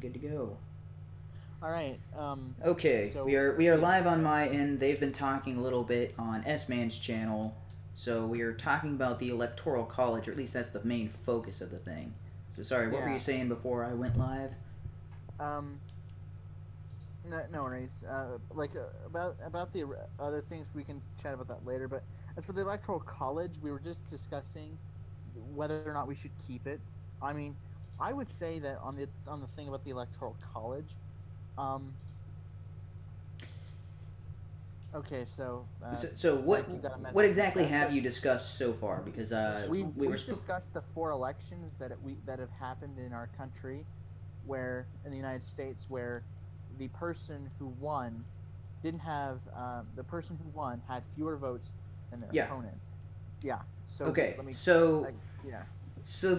good to go. All right. Okay, So we are live on my end. They've been talking a little bit on S-Man's channel, so we are talking about the Electoral College, or at least that's the main focus of the thing. So sorry, what were you yeah. saying before I went live? Um. No worries. About the other things we can chat about that later. But as for the electoral college, we were just discussing whether or not we should keep it. I mean, I would say that on the thing about the electoral college. Um. Okay. So. So Zach, you got a what message in the exactly chat. have So you discussed so far? Because we were we've discussed the four elections that have happened in our country, where in the United States, where the person who won didn't have the person who won had fewer votes than their yeah. opponent. Yeah. So Okay, let me. so Yeah. so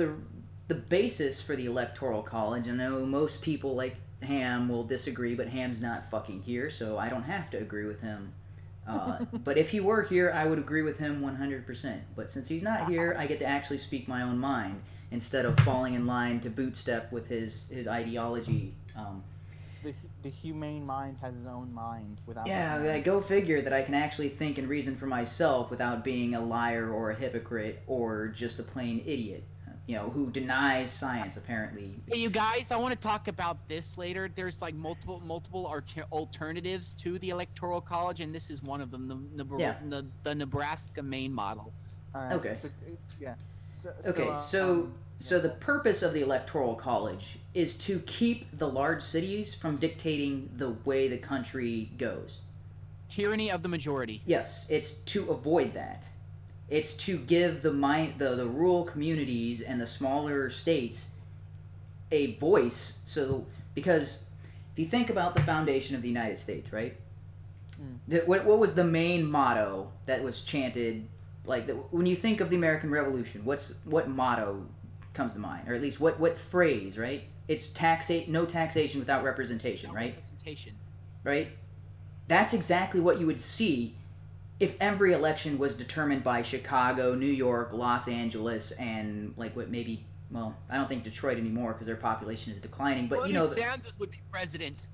the basis for the Electoral College, I know most people like Ham will disagree, but Ham's not fucking here, so I don't have to agree with him. But if he were here, I would agree with him 100%. But since he's not here, I get to actually speak my own mind instead of falling in line to bootstep with his ideology. The humane mind has his own mind without the Yeah, hand. go figure that I can actually think and reason for myself without being a liar or a hypocrite or just a plain idiot, who denies science, apparently. Hey, you guys, I want to talk about this later. There's like multiple alternatives to the electoral college, and this is one of them. Yeah. The Nebraska Maine model. All right. Okay. So yeah. So Okay, so the purpose of the Electoral College is to keep the large cities from dictating the way the country goes. Tyranny of the majority. Yes, it's to avoid that. It's to give the rural communities and the smaller states a voice. So because if you think about the foundation of the United States, right? What was the main motto that was chanted? Like when you think of the American Revolution, what motto comes to mind, or at least what phrase, right? It's no taxation without representation, right? Representation. Right. That's exactly what you would see if every election was determined by Chicago, New York, Los Angeles, and like what maybe. Well, I don't think Detroit anymore because their population is declining. But Bernie Sanders would be president.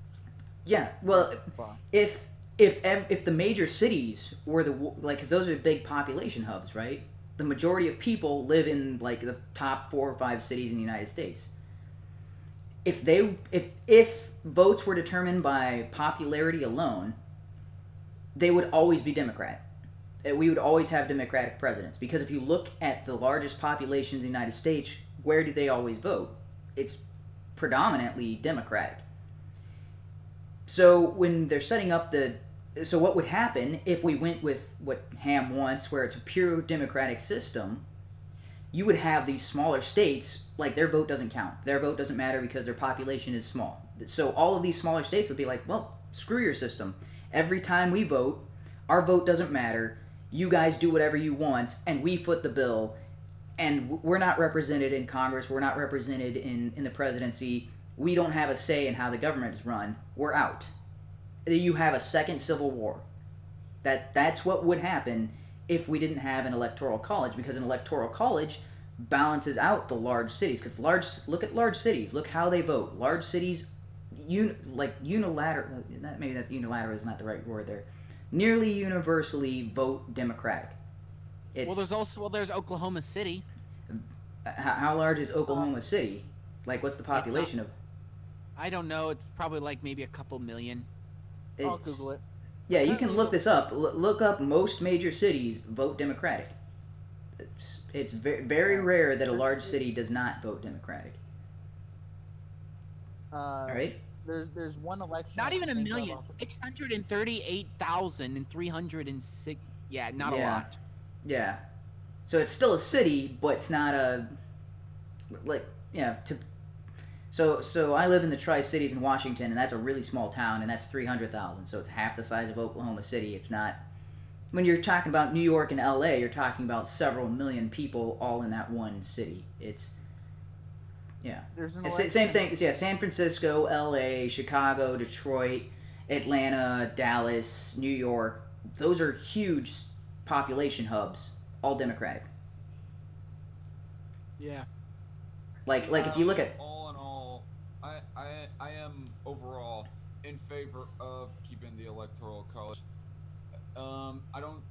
Yeah, well, if the major cities were because those are big population hubs, right? The majority of people live in like the top 4 or 5 cities in the United States. If votes were determined by popularity alone, they would always be Democrat. We would always have Democratic presidents because if you look at the largest populations in the United States, where do they always vote? It's predominantly Democratic. So when they're setting up so what would happen if we went with what Ham wants, where it's a pure democratic system? You would have these smaller states, like their vote doesn't count. Their vote doesn't matter because their population is small. So all of these smaller states would be like, well, screw your system. Every time we vote, our vote doesn't matter. You guys do whatever you want, and we foot the bill. And we're not represented in Congress. We're not represented in the presidency. We don't have a say in how the government is run. We're out. You have a second civil war. That's what would happen if we didn't have an electoral college, because an electoral college balances out the large cities. Because look at large cities. Look how they vote. Large cities, unilateral. Maybe that's unilateral is not the right word there. Nearly universally vote Democratic. There's Oklahoma City. How large is Oklahoma City? Like, what's the population of? I don't know. It's probably like maybe a couple million. I'll Google it. Yeah, you can look this up. Look up most major cities vote Democratic. It's very rare that a large city does not vote Democratic. All right. There's one election. Not even a million. 638,306. Yeah, not a lot. Yeah. So it's still a city, but it's not So I live in the Tri-Cities in Washington, and that's a really small town, and that's 300,000. So it's half the size of Oklahoma City. It's not. When you're talking about New York and L.A., you're talking about several million people all in that one city. Same thing. Yeah, San Francisco, L.A., Chicago, Detroit, Atlanta, Dallas, New York. Those are huge population hubs, all Democratic. Yeah. Like if you look at all in all, I overall in favor of keeping the electoral college. I don't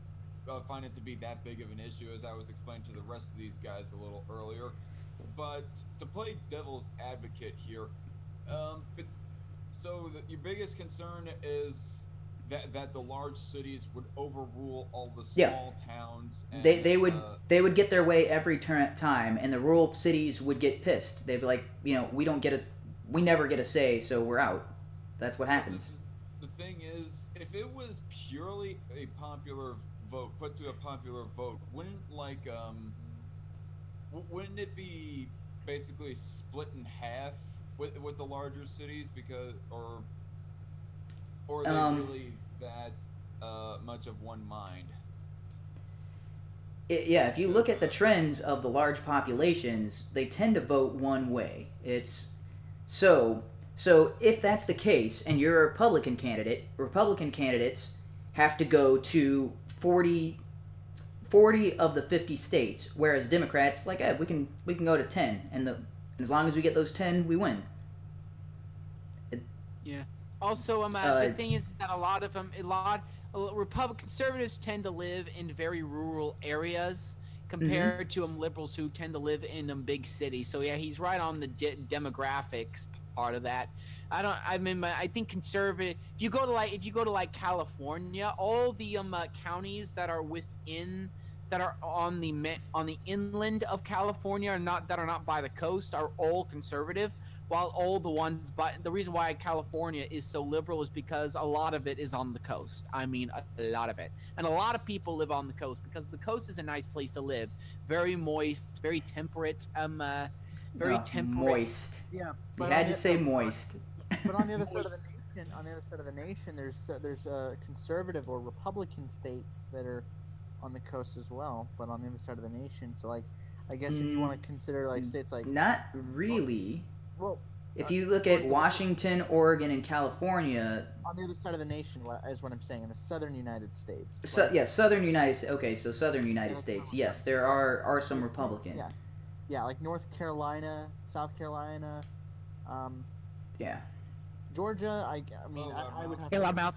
find it to be that big of an issue, as I was explaining to the rest of these guys a little earlier. But to play devil's advocate here, but your biggest concern is that the large cities would overrule all the Yeah. small towns, and They would get their way every time, and the rural cities would get pissed. They'd be like, we never get a say, so we're out. That's what happens. the thing is, if it was purely a popular vote, put to a popular vote, wouldn't it be basically split in half with the larger cities, because or are they really that much of one mind? Yeah, if you look at the trends of the large populations, they tend to vote one way. It's so if that's the case and you're a Republican candidate, Republican candidates have to go to 40 of the 50 states, whereas Democrats like, we can go to 10, and as long as we get those 10, we win. Yeah. Also, the thing is that a lot Republican conservatives tend to live in very rural areas compared to liberals who tend to live in big cities. So yeah, he's right on the demographics part of that. I think conservative. If you go to California, all the counties that are on the inland of California are not by the coast are all conservative, while all the ones the reason why California is so liberal is because a lot of it is on the coast. I mean, a lot of it. And a lot of people live on the coast because the coast is a nice place to live. Very moist, very temperate, very temperate. Moist. Yeah. You had to say moist. But on the other side of the nation, there's conservative or Republican states that are on the coast as well, but on the other side of the nation. So like, I guess if you want to consider like states like not really. Well, if you look at Washington, Oregon, and California, on the other side of the nation is what I'm saying, in the southern United States. Southern United States. Okay, so southern United States. Yes, there are some Republican. Yeah, like North Carolina, South Carolina, yeah. Georgia. I would have. Hey, Loudmouth.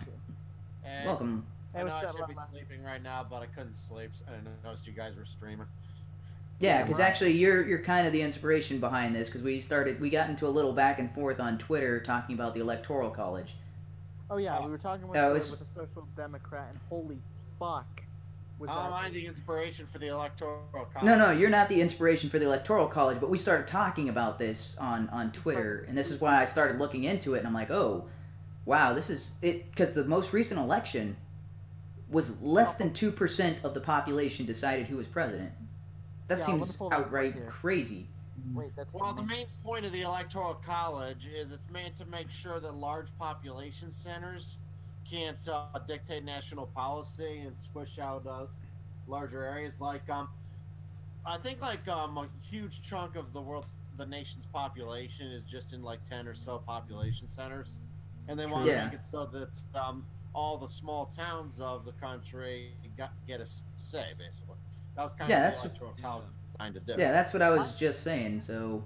Welcome. I know I should be sleeping right now, but I couldn't sleep, and I noticed you guys were streaming. Yeah, because actually you're kind of the inspiration behind this, because we got into a little back and forth on Twitter talking about the Electoral College. Oh yeah, we were talking with a social democrat, and holy fuck. Am I the inspiration for the Electoral College? No, you're not the inspiration for the Electoral College, but we started talking about this on Twitter, and this is why I started looking into it, and I'm like, oh, wow, this is it, because the most recent election was less than 2% of the population decided who was president. That seems outright crazy. Wait, the main point of the Electoral College is it's meant to make sure that large population centers can't dictate national policy and squish out larger areas. Like, I think a huge chunk of the nation's population is just in like 10 or so population centers, and they want to make it so that all the small towns of the country get a say, basically. That was kind of what the Electoral College was designed to do. Yeah, that's what I was just saying. So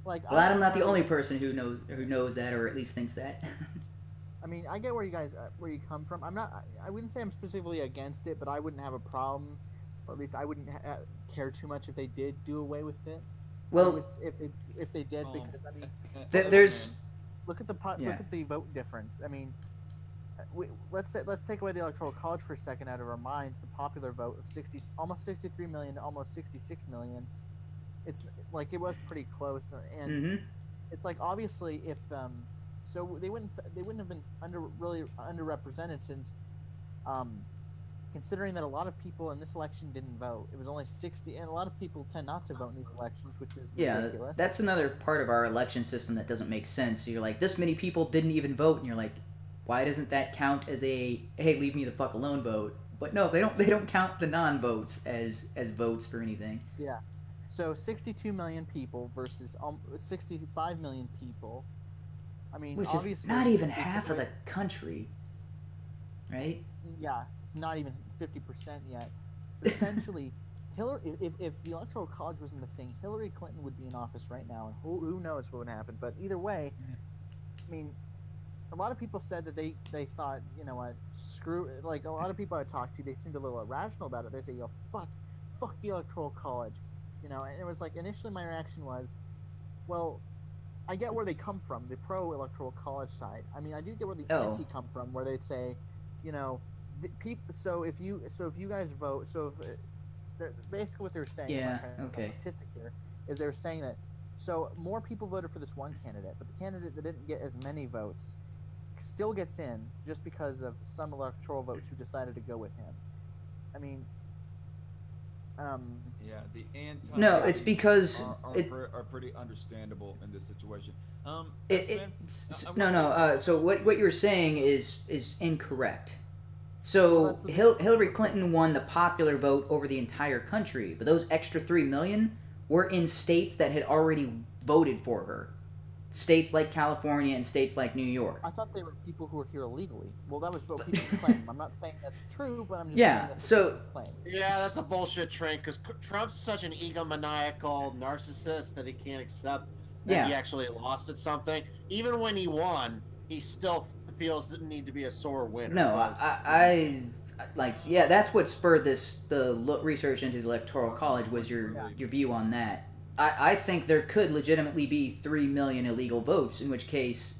glad I'm not the only person who knows that, or at least thinks that. I mean, I get where you come from. I wouldn't say I'm specifically against it, but I wouldn't have a problem, or at least I wouldn't care too much if they did do away with it. Well, if they did, because I mean, there's look at the vote difference. I mean, let's take away the Electoral College for a second out of our minds. The popular vote of almost 63 million to almost 66 million. It's like it was pretty close, and it's like obviously if so they wouldn't have been underrepresented since considering that a lot of people in this election didn't vote. It was only 60, and a lot of people tend not to vote in these elections, which is ridiculous. That's another part of our election system that doesn't make sense. So you're like, this many people didn't even vote, and you're like, why doesn't that count as a hey, leave me the fuck alone vote? But no, they don't count the non-votes as votes for anything. Yeah. So 62 million people versus 65 million people. I mean, which obviously, is not even half of the country, right? Yeah, it's not even 50% yet. But essentially, if the Electoral College wasn't a thing, Hillary Clinton would be in office right now, and who knows what would happen. But either way, I mean, a lot of people said that they thought, you know what, screw, like a lot of people I talked to, they seemed a little irrational about it. They say, yo, fuck the electoral college, you know. And it was like, initially my reaction was, well, I get where they come from, the pro electoral college side. I mean, I do get where the Oh. anti come from, where they'd say, you know, so if you guys vote, basically what they're saying, Yeah, I'm trying to sound okay. artistic here, is they're saying that, so more people voted for this one candidate, but the candidate that didn't get as many votes still gets in just because of some electoral votes who decided to go with him. I mean, Yeah, the anti. No, it's because are pretty understandable in this situation. So what you're saying is incorrect. Well, So that's what Hillary Clinton won the popular vote over the entire country, but those extra 3 million were in states that had already voted for her. States like California and states like New York. I thought they were people who were here illegally. Well, that was what people claim. I'm not saying that's true, but I'm just Yeah, saying that's so- what people claim. Yeah, that's a bullshit train because Trump's such an egomaniacal narcissist that he can't accept that Yeah. he actually lost at something. Even when he won, he still feels the need to be a sore winner. No, 'cause- I like, yeah, that's what spurred the research into the Electoral College was your view on that. I think there could legitimately be 3 million illegal votes, in which case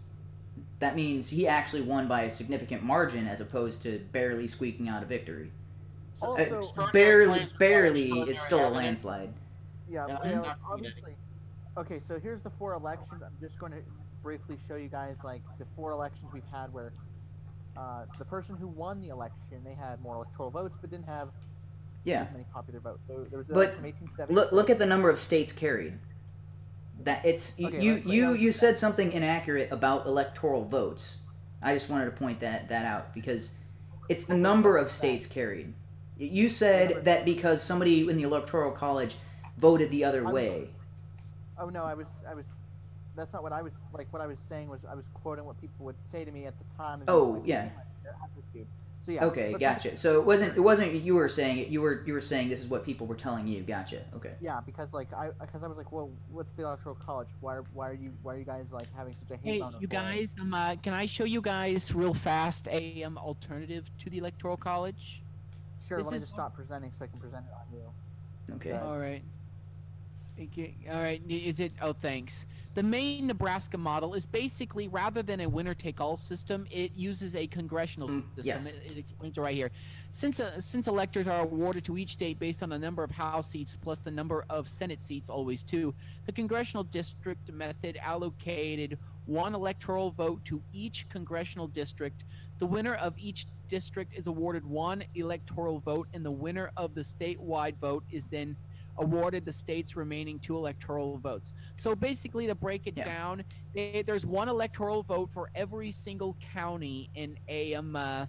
that means he actually won by a significant margin as opposed to barely squeaking out a victory. Also, Extraordinary claims Barely extraordinary is still a evidence. landslide. yeah, Yeah, you know, I'm not obviously. Okay, so here's the 4 elections. I'm just going to briefly show you guys like the 4 elections we've had where the person who won the election, they had more electoral votes but didn't have Yeah. as many popular votes. So there was the But election of 1870. Look at the number of states carried. That it's Okay, you said something inaccurate about electoral votes. I just wanted to point that out because it's the number of states carried. You said that because somebody in the Electoral College voted the other way. Oh no, I was. That's not what I was like. What I was saying was I was quoting what people would say to me at the time. And Oh, things like, yeah. their attitude. So yeah. Okay, but gotcha. So it wasn't you were saying it. You were saying this is what people were telling you. Gotcha. Okay. Yeah, because I was like, well, what's the electoral college? Why are you guys like having such a hate Hey, on it? you guys, can I show you guys real fast a alternative to the Electoral College? Sure. this Let me is- just stop presenting so I can present it on you. Okay. Right. All right. All right. Is it? Oh, thanks. The main Nebraska model is basically, rather than a winner-take-all system, it uses a congressional system. yes. It explains it right here. Since electors are awarded to each state based on the number of House seats plus the number of Senate seats, always 2, the congressional district method allocated 1 electoral vote to each congressional district. The winner of each district is awarded 1 electoral vote, and the winner of the statewide vote is then awarded the state's remaining 2 electoral votes. So basically, to break it Yeah. down, there's 1 electoral vote for every single county in a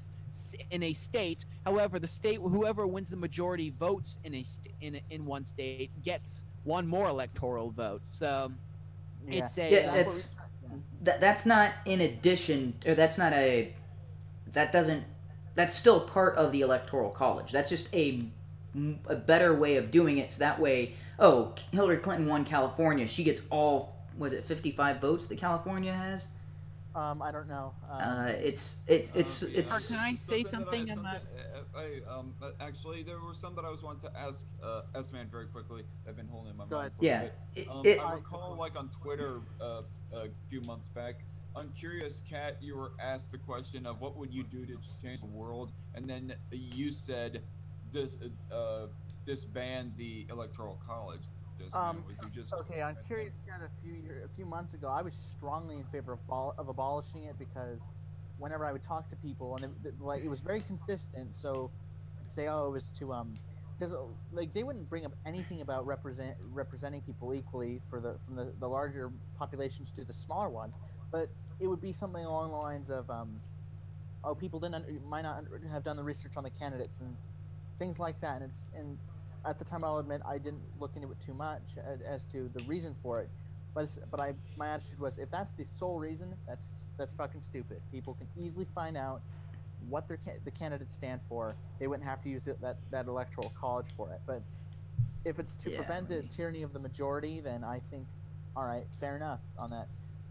state. However, the state, whoever wins the majority votes in one state gets 1 more electoral vote. So Yeah. it's a Yeah, that's not in addition, or that's not a. That doesn't. That's still part of the Electoral College. That's just a better way of doing it. So that way, Hillary Clinton won California. She gets all. Was it 55 votes that California has? I don't know. It's. Or can I say something? Actually, there were some that I was wanting to ask S-Man very quickly. I've been holding in my Go mind. ahead. Yeah. For a It- bit. I recall, like on Twitter a few months back, on Curious Cat, you were asked the question of what would you do to change the world, and then you said disband the Electoral College. Was you just Okay, on Curious Cat a few months ago, I was strongly in favor of abolishing it because whenever I would talk to people, and it was very consistent. So, I'd say, it was to because like they wouldn't bring up anything about representing people equally from the larger populations to the smaller ones, but it would be something along the lines of people might not have done the research on the candidates and things like that, and at the time, I'll admit I didn't look into it too much as to the reason for it, but my attitude was, if that's the sole reason, that's fucking stupid. People can easily find out what the candidates stand for. They wouldn't have to use that electoral college for it. But if it's to prevent the tyranny of the majority, then I think, all right, fair enough on that.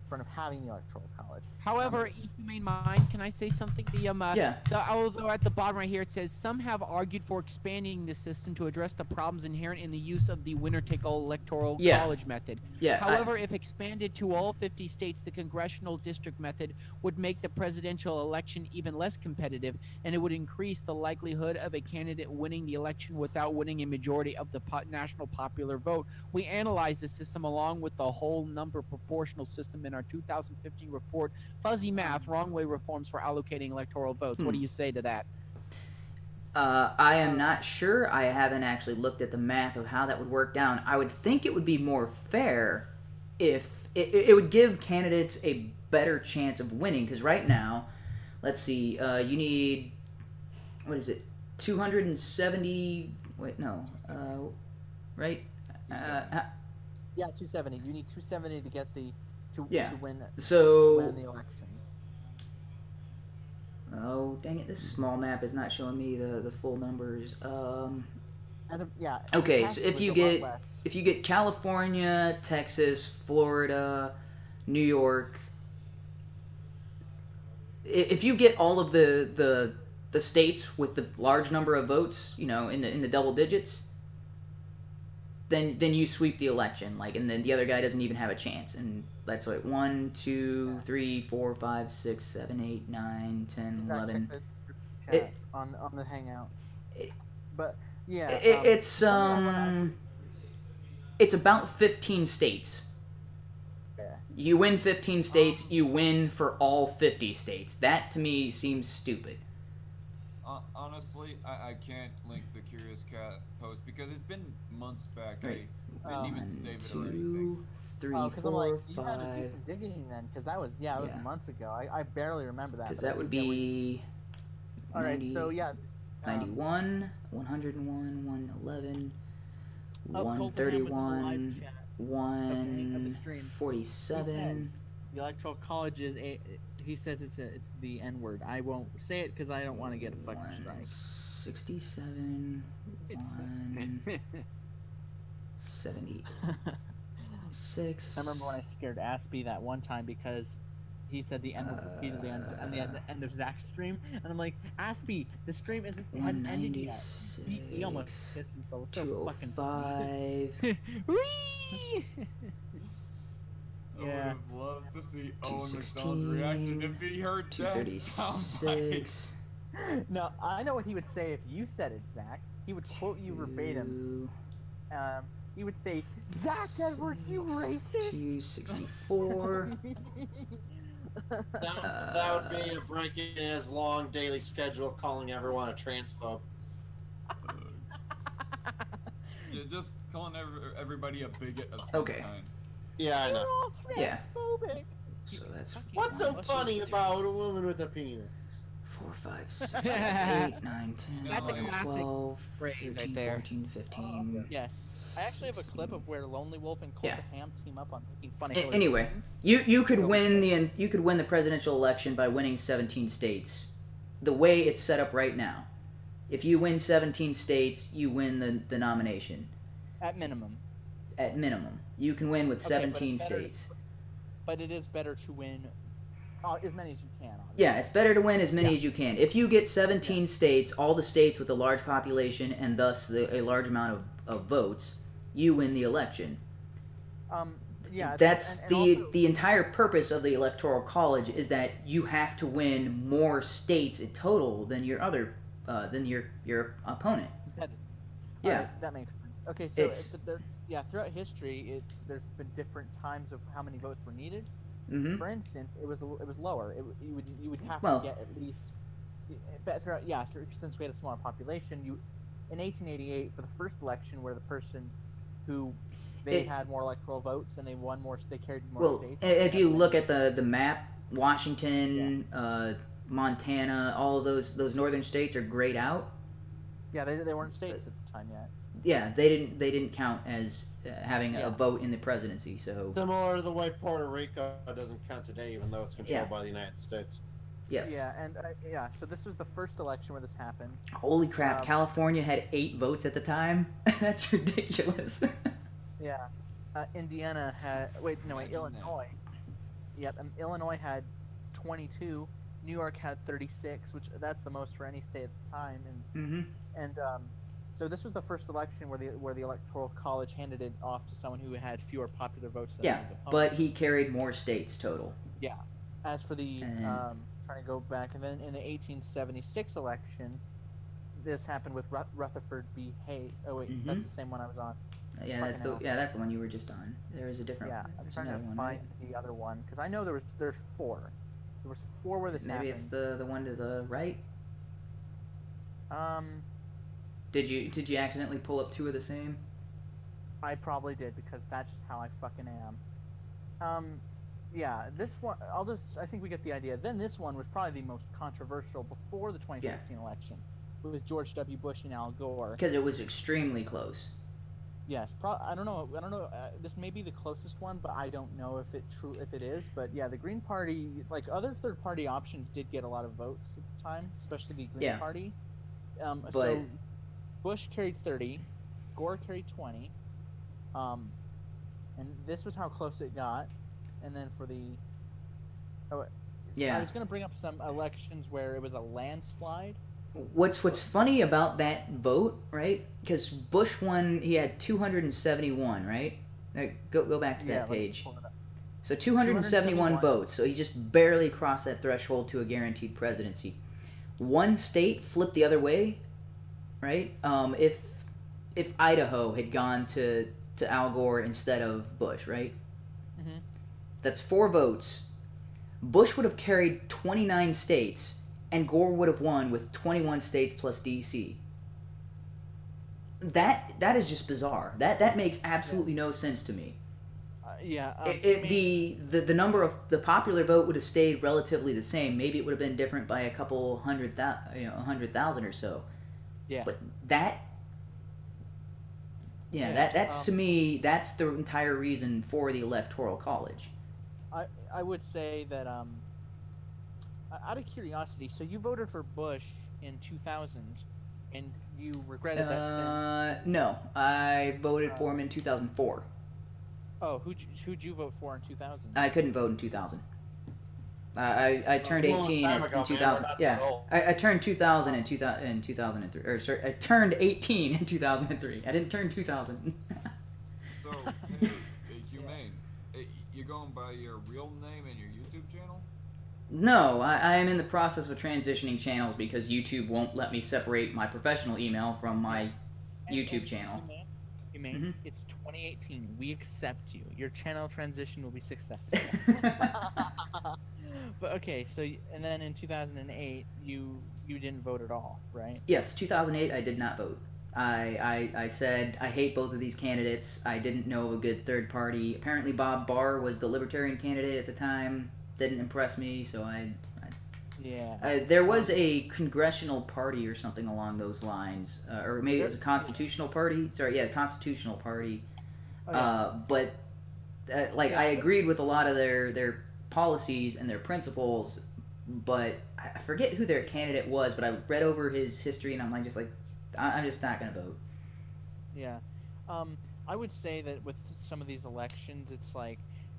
front of having the electoral college. However, humane mind, can I say something? Yeah. Although at the bottom right here it says some have argued for expanding the system to address the problems inherent in the use of the winner-take-all electoral college method. Yeah. However, if expanded to all 50 states, the congressional district method would make the presidential election even less competitive, and it would increase the likelihood of a candidate winning the election without winning a majority of the national popular vote. We analyzed the system along with the whole number proportional system in our 2015 report, Fuzzy Math, Wrong Way Reforms for Allocating Electoral Votes. What do you say to that? I am not sure. I haven't actually looked at the math of how that would work down. I would think it would be more fair if it would give candidates a better chance of winning, because right now, let's see, you need, what is it, 270, wait, no, right? Yeah, 270. You need 270 to get to win the election. Oh, dang it, this small map is not showing me the full numbers. Okay, so if you get California, Texas, Florida, New York, if you get all of the states with the large number of votes, in the double digits, then you sweep the election, and then the other guy doesn't even have a chance. And that's what 1, 2, 3, 4, 5, 6, 7, 8, 9, 10, 11. On the Hangout. But yeah, it's about 15 states. Yeah. You win 15 states, you win for all 50 states. That to me seems stupid. Honestly, I can't link the Curious Cat post because it's been months back. Right. I didn't even save it or 2, anything. 3, because 4, I'm like, you 5. had to do some digging then, because that was it was months ago. I barely remember that. Because that would be. All right, so yeah. 91, 101, 111, Colton 131, of the stream. 147. The electoral college is he says it's the N word. I won't say it because I don't want to get a fucking strike. 67, 176. I remember when I scared Aspie that one time because he said the N word repeatedly on the end of Zach's stream, and I'm like, Aspie, the stream hadn't ended yet. He almost pissed himself. It's so fucking funny. 205. I would have loved to see Owen McDonald's reaction if he heard that soundbite. 236. No, I know what he would say if you said it, Zach. He would quote you verbatim. He would say, "Zach Edwards, you racist." 264. That would be a break in his long daily schedule, calling everyone a transphobe. Yeah, just calling everybody a bigot of some kind. Yeah, I know. You're all transphobic. So that's What's so funny about a woman with a penis? 4, 5, 6, 7, 8, 9, 10, That's a 11, classic 12, phrase 13, right there. 14, 15. Yes, I actually have a clip of where Lonely Wolf and Colt Ham team up on making fun of Hillary Anyway, Clinton. you could win the presidential election by winning 17 states. The way it's set up right now, if you win 17 states, you win the nomination. At minimum. At minimum, you can win with 17 states. But it is better to win as many as you can. Obviously. Yeah, it's better to win as many as you can. If you get 17 states, all the states with a large population and thus a large amount of votes, you win the election. That's the entire purpose of the Electoral College, is that you have to win more states in total than your opponent. That makes sense. Okay, so throughout history, there's been different times of how many votes were needed. Mm-hmm. For instance, it was lower. You would have to get at least. But since we had a smaller population, in 1888 for the first election, where the person who had more electoral votes and they won more, they carried more states. If you look at the map, Washington, Montana, all of those northern states are grayed out. Yeah, they weren't states at the time yet. Yeah, they didn't count as having a vote in the presidency. So similar to the way Puerto Rico doesn't count today, even though it's controlled by the United States. Yes. Yeah, and so this was the first election where this happened. Holy crap! California had 8 votes at the time. That's ridiculous. Yeah, Indiana had. Illinois. Yep, and Illinois had 22. New York had 36, which that's the most for any state at the time. And so this was the first election where the Electoral College handed it off to someone who had fewer popular votes than his opponent. But he carried more states total. Yeah. As for the trying to go back, and then in the 1876 election, this happened with Rutherford B. Hayes. Oh wait, that's the same one I was on. Yeah, that's the one you were just on. There was a different. Yeah, I'm trying to find the other one because I know there's 4. There was 4 where this happened. Maybe it's the one to the right. Did you accidentally pull up 2 of the same? I probably did because that's just how I fucking am. Yeah, this one I think we get the idea. Then this one was probably the most controversial before the 2016 election with George W. Bush and Al Gore. Because it was extremely close. Yes, I don't know. This may be the closest one, but I don't know if it is. But yeah, the Green Party, like other third-party options, did get a lot of votes at the time, especially the Green Party. So Bush carried 30, Gore carried 20, and this was how close it got. And then for the, I was going to bring up some elections where it was a landslide. What's funny about that vote, right? Because Bush won, he had 271, right? Go back to that page. So 271 votes. So he just barely crossed that threshold to a guaranteed presidency. One state flipped the other way, right? If Idaho had gone to Al Gore instead of Bush, right? Mm-hmm. That's 4 votes. Bush would have carried 29 states. And Gore would have won with 21 states plus D.C. That is just bizarre. That makes absolutely no sense to me. The number of the popular vote would have stayed relatively the same. Maybe it would have been different by a couple 100,000 or so. Yeah. But that's to me, that's the entire reason for the Electoral College. I would say that out of curiosity, so you voted for Bush in 2000, and you regretted that since? No, I voted for him in 2004. Oh, who'd you vote for in 2000? I couldn't vote in 2000. I turned 18 in 2000. Yeah, I turned 2000 in 2003. Or sorry, I turned 18 in 2003. I didn't turn 2000. So, hey, HUMANE, you're going by your real name and your YouTube channel? No, I am in the process of transitioning channels because YouTube won't let me separate my professional email from my YouTube channel. HUMANE, it's 2018. We accept you. Your channel transition will be successful. But okay, so and then in 2008, you didn't vote at all, right? Yes, 2008, I did not vote. I said I hate both of these candidates. I didn't know of a good third party. Apparently, Bob Barr was the Libertarian candidate at the time. Didn't impress me, so there was a congressional party or something along those lines, or maybe it was a constitutional party. Sorry, yeah, constitutional party. But I agreed with a lot of their policies and their principles, but I forget who their candidate was. But I read over his history, and I'm just not gonna vote. Yeah, I would say that with some of these elections, it's like.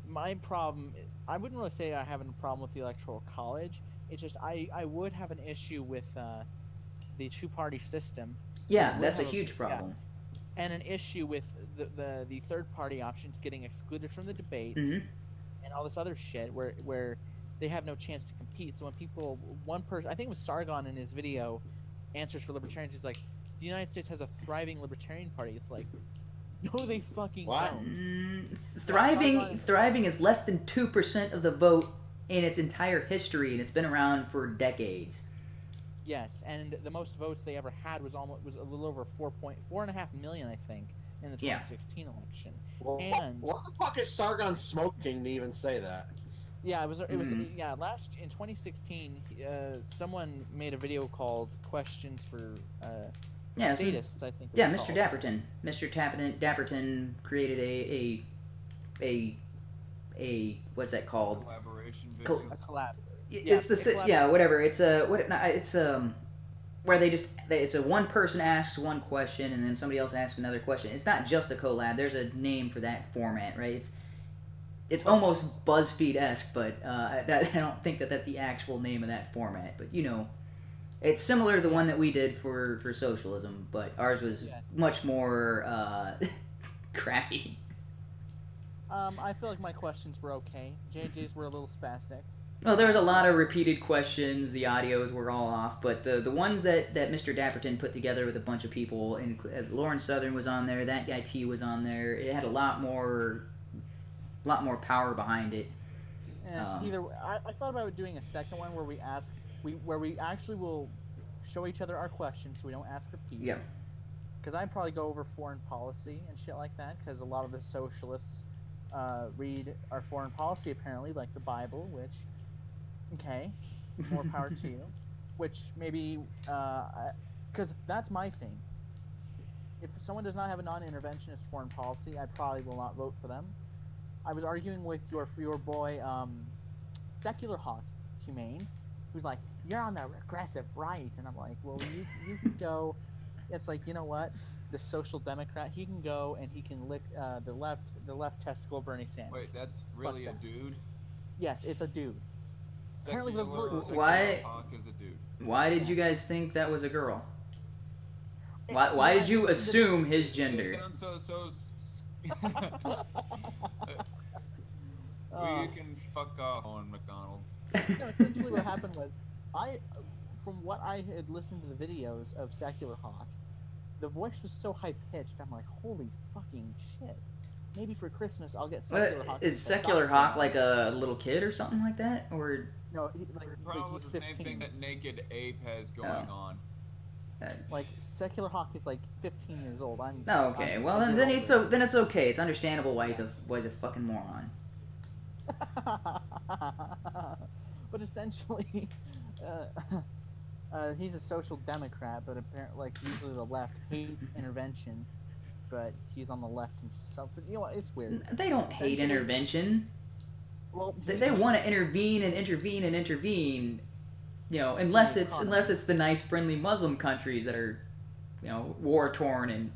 My problem, I wouldn't really say I have a problem with the Electoral College. It's just I would have an issue with the 2-party system. Yeah, that's a huge problem. Yeah. And an issue with the third-party options getting excluded from the debates and all this other shit where they have no chance to compete. So when one person, I think it was Sargon in his video, Answers for Libertarians, he's like, the United States has a thriving libertarian party. It's like, no, they fucking don't. Thriving is less than 2% of the vote in its entire history, and it's been around for decades. Yes, and the most votes they ever had was a little over 4.5 million, I think, in the 2016 election. Well, and what the fuck is Sargon smoking to even say that? Yeah, in 2016, someone made a video called "Questions for." Statists, I think. Yeah, Mr. Dapperton. Mr. Dapperton created a what's that called? Collaboration video. A collab. Whatever. It's where it's a one person asks one question and then somebody else asks another question. It's not just a collab. There's a name for that format, right? It's almost BuzzFeed-esque, but I don't think that that's the actual name of that format. But you know, it's similar to the one that we did for socialism, but ours was much more crappy. I feel like my questions were okay. JJ's were a little spastic. Well, there was a lot of repeated questions. The audios were all off, but the ones that Mr. Dapperton put together with a bunch of people, and Lauren Southern was on there. That guy T was on there. It had a lot more power behind it. Either I thought about doing a second one where we actually will show each other our questions, so we don't ask repeats. Yeah. Because I'd probably go over foreign policy and shit like that. Because a lot of the socialists read our foreign policy apparently, like the Bible, which. Okay, more power to you. Which maybe, because that's my thing. If someone does not have a non-interventionist foreign policy, I probably will not vote for them. I was arguing with your boy, Secular Hawk, HUMANe, who's like, you're on the regressive right, and I'm like, well, you can go. It's like, you know what? The social democrat, he can go and he can lick the left testicle Bernie Sanders. Wait, that's really a dude? Yes, it's a dude. Apparently, why? Hawk is a dude. Why did you guys think that was a girl? Why did you assume his gender? You can fuck off, Owen McDonald. No, essentially what happened was, from what I had listened to the videos of Secular Hawk, the voice was so high-pitched, I'm like, holy fucking shit. Maybe for Christmas I'll get Secular Hawk. Is Secular Hawk like a little kid or something like that? Or no, Probably he's the 15. same thing that Naked Ape has going on. Like Secular Hawk is like 15 years old. Okay. Well, then it's okay. It's understandable why he's a fucking moron. But essentially, he's a social democrat, but apparently, like, usually the left hates intervention, but he's on the left himself. You know what? It's weird. They don't hate intervention. Well, they want to intervene and intervene and intervene. You know, unless it's the nice, friendly Muslim countries that are, you know, war torn, and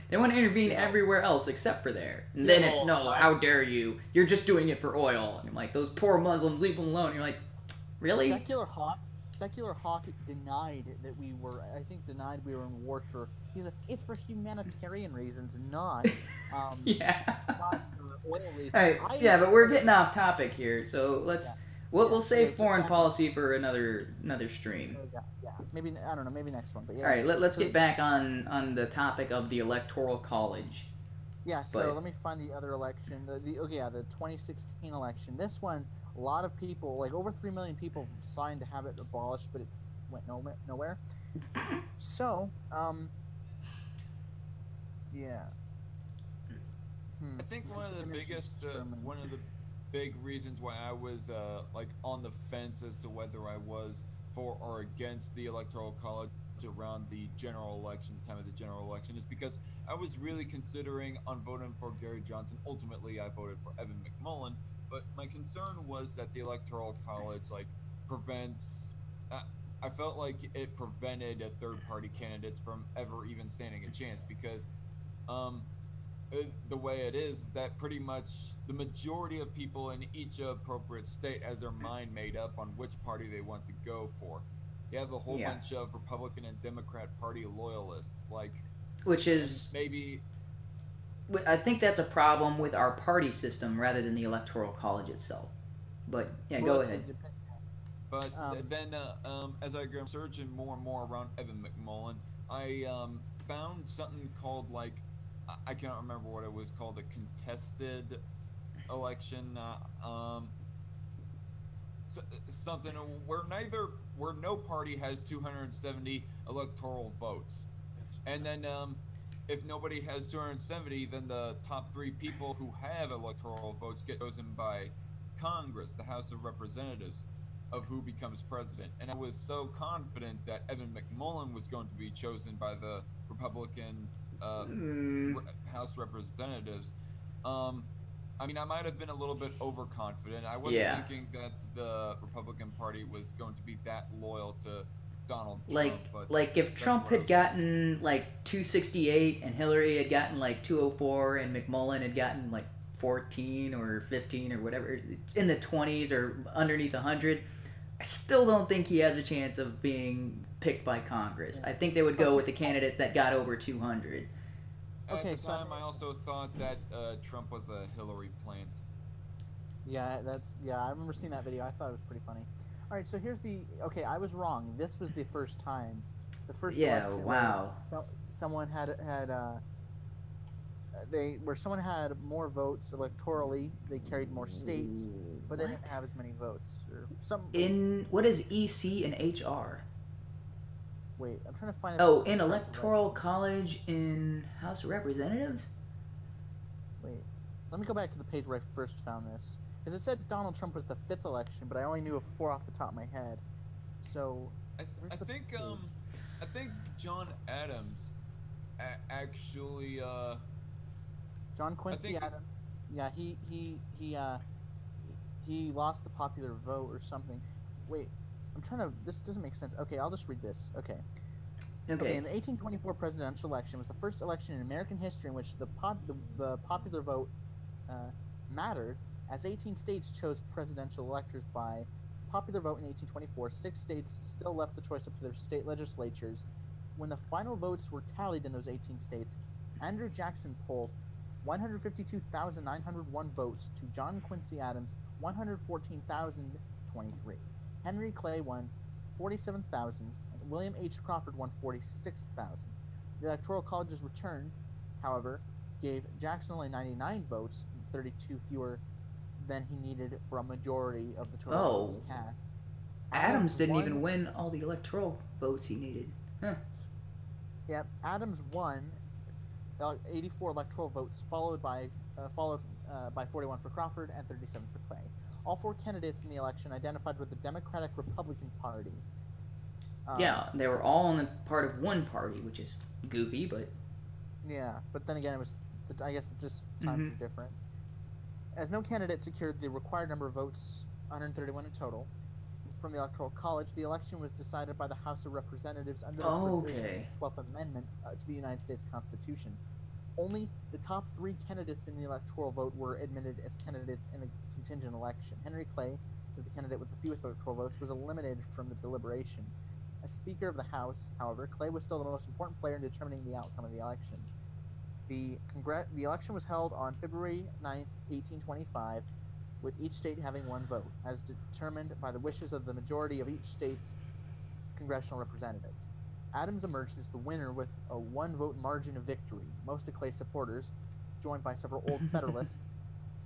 they want to intervene everywhere else except for there. And then it's how dare you? You're just doing it for oil. And I'm like, those poor Muslims, leave them alone. And you're like, really? Secular Hawk denied that we were. I think denied we were in war for. It's for humanitarian reasons, not. Not for oil reasons. All right. But we're getting off topic here, so let's. Yeah. We'll save foreign policy for another stream. Yeah, maybe I don't know, maybe next one. But yeah. All right, let's get back on the topic of the Electoral College. Yeah, so let me find the other election. The 2016 election. This one, a lot of people, like over 3 million people, signed to have it abolished, but it went nowhere. So, yeah. I think one of the big reasons why I was like on the fence as to whether I was for or against the Electoral College around the general election, the time of the general election, is because I was really considering on voting for Gary Johnson. Ultimately, I voted for Evan McMullin, but my concern was that the Electoral College prevents. I felt like it prevented third-party candidates from ever even standing a chance because. The way it is that pretty much the majority of people in each appropriate state has their mind made up on which party they want to go for. You have a whole bunch of Republican and Democrat Party loyalists, which is maybe. I think that's a problem with our party system rather than the Electoral College itself. But go ahead. But then, as I go searching more and more around Evan McMullin, I found something called I can't remember what it was called, a contested election, something where no party has 270 electoral votes, and then if nobody has 270, then the top 3 people who have electoral votes get chosen by Congress, the House of Representatives, of who becomes president. And I was so confident that Evan McMullin was going to be chosen by the Republican House Representatives. I mean, I might have been a little bit overconfident. I wasn't thinking that the Republican Party was going to be that loyal to Donald Trump. Like if Trump had gotten 268 and Hillary had gotten 204 and McMullin had gotten 14 or 15 or whatever, in the 20s or underneath 100, I still don't think he has a chance of being picked by Congress. I think they would go with the candidates that got over 200. Okay, At the time, I also thought that Trump was a Hillary plant. Yeah, I remember seeing that video. I thought it was pretty funny. All right, so here's the I was wrong. This was the first time, the first election wow. where someone had someone had more votes electorally. They carried more states, but they didn't have as many votes. Or What is EC and HR? Wait, I'm trying to find. Oh, in Electoral College in House of Representatives? Wait, let me go back to the page where I first found this. Because it said Donald Trump was the 5th election, but I only knew of 4 off the top of my head. So, I think John Adams actually John Quincy Adams. Yeah, he lost the popular vote or something. Wait, this doesn't make sense. Okay, I'll just read this. Okay, in the 1824 presidential election was the first election in American history in which the popular vote mattered, as 18 states chose presidential electors by popular vote in 1824. 6 states still left the choice up to their state legislatures. When the final votes were tallied in those 18 states, Andrew Jackson polled 152,901 votes to John Quincy Adams' 114,023. Henry Clay won 47,000, and William H. Crawford won 46,000. The Electoral College's return, however, gave Jackson only 99 votes, 32 fewer than he needed for a majority of the total votes cast. Adams didn't even win all the electoral votes he needed. Huh. Yep, Adams won 84 electoral votes, followed by 41 for Crawford and 37 for Clay. All 4 candidates in the election identified with the Democratic Republican Party. Yeah, they were all in the part of one party, which is goofy, but... Yeah, but then again, it was... I guess just times are different. As no candidate secured the required number of votes, 131 in total, from the Electoral College, the election was decided by the House of Representatives under the provision of the 12th Amendment to the United States Constitution. Only the top 3 candidates in the electoral vote were admitted as candidates in the contingent election. Henry Clay, as the candidate with the fewest electoral votes, was eliminated from the deliberation. As Speaker of the House, however, Clay was still the most important player in determining the outcome of the election. The election was held on February 9th, 1825, with each state having 1 vote, as determined by the wishes of the majority of each state's congressional representatives. Adams emerged as the winner with a 1-vote margin of victory. Most of Clay's supporters, joined by several old Federalists,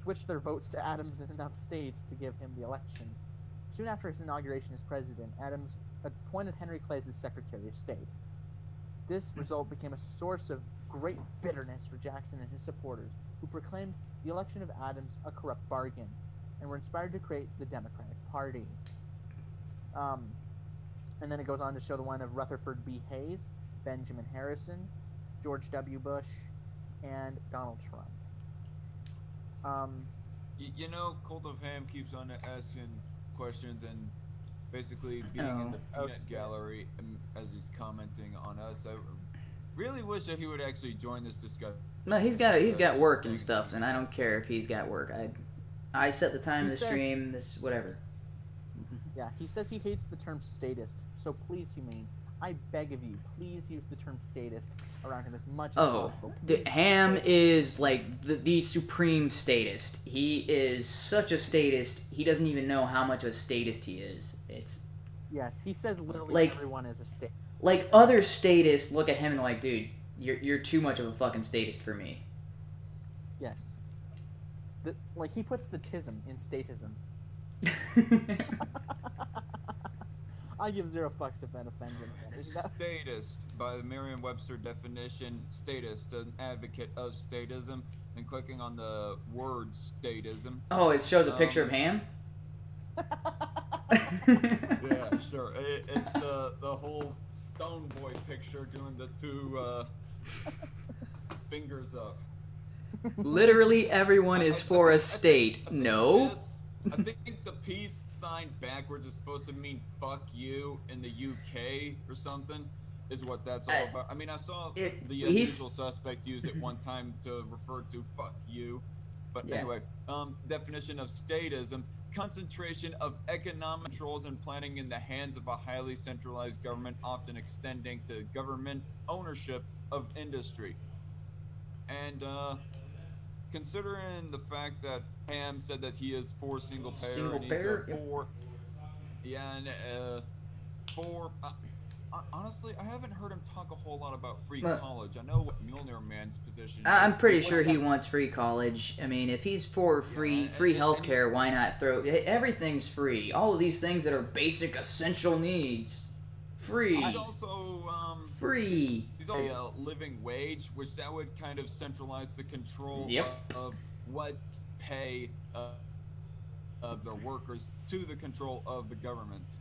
switched their votes to Adams in enough states to give him the election. Soon after his inauguration as president, Adams appointed Henry Clay as his Secretary of State. This result became a source of great bitterness for Jackson and his supporters, who proclaimed the election of Adams a corrupt bargain, and were inspired to create the Democratic Party. And then it goes on to show the one of Rutherford B. Hayes, Benjamin Harrison, George W. Bush, and Donald Trump. You know, Cult of Ham keeps on asking questions and basically being in the peanut gallery as he's commenting on us. I really wish that he would actually join this discussion. No, he's got work and stuff, and I don't care if he's got work. I set the time of the stream, whatever. Yeah, he says he hates the term statist, so please, HUMANe, I beg of you, please use the term statist around him as much as possible. Ham is like the supreme statist. He is such a statist, he doesn't even know how much of a statist he is. Yes, he says literally everyone is a statist. Like, other statists look at him and like, dude, you're too much of a fucking statist for me. Yes. He puts the tism in statism. I give 0 fucks if that offends him. Statist, by the Merriam-Webster definition, statist, an advocate of statism, and clicking on the word statism. Oh, it shows a picture of Ham? Yeah, sure. It's the whole Stone Boy picture doing the 2 fingers up. Literally everyone is for a state. No? I think the peace sign backwards is supposed to mean fuck you in the UK or something, is what that's all about. I mean, I saw the usual suspect use it one time to refer to fuck you. But Yeah. anyway, definition of statism: concentration of economic controls and planning in the hands of a highly centralized government, often extending to government ownership of industry. And considering the fact that Ham said that he is for single payer Single and he's payer. Yep. for, yeah, and for honestly, I haven't heard him talk a whole lot about free Well, college. I know what Mjolnir Man's position I'm is. pretty sure he wants free college. I mean, if he's for free and healthcare, why not throw everything's free? All of these things that are basic essential needs, free, He's also free. he's also a living wage, which that would kind of centralize the control Yep. of what pay of the workers to the control of the government.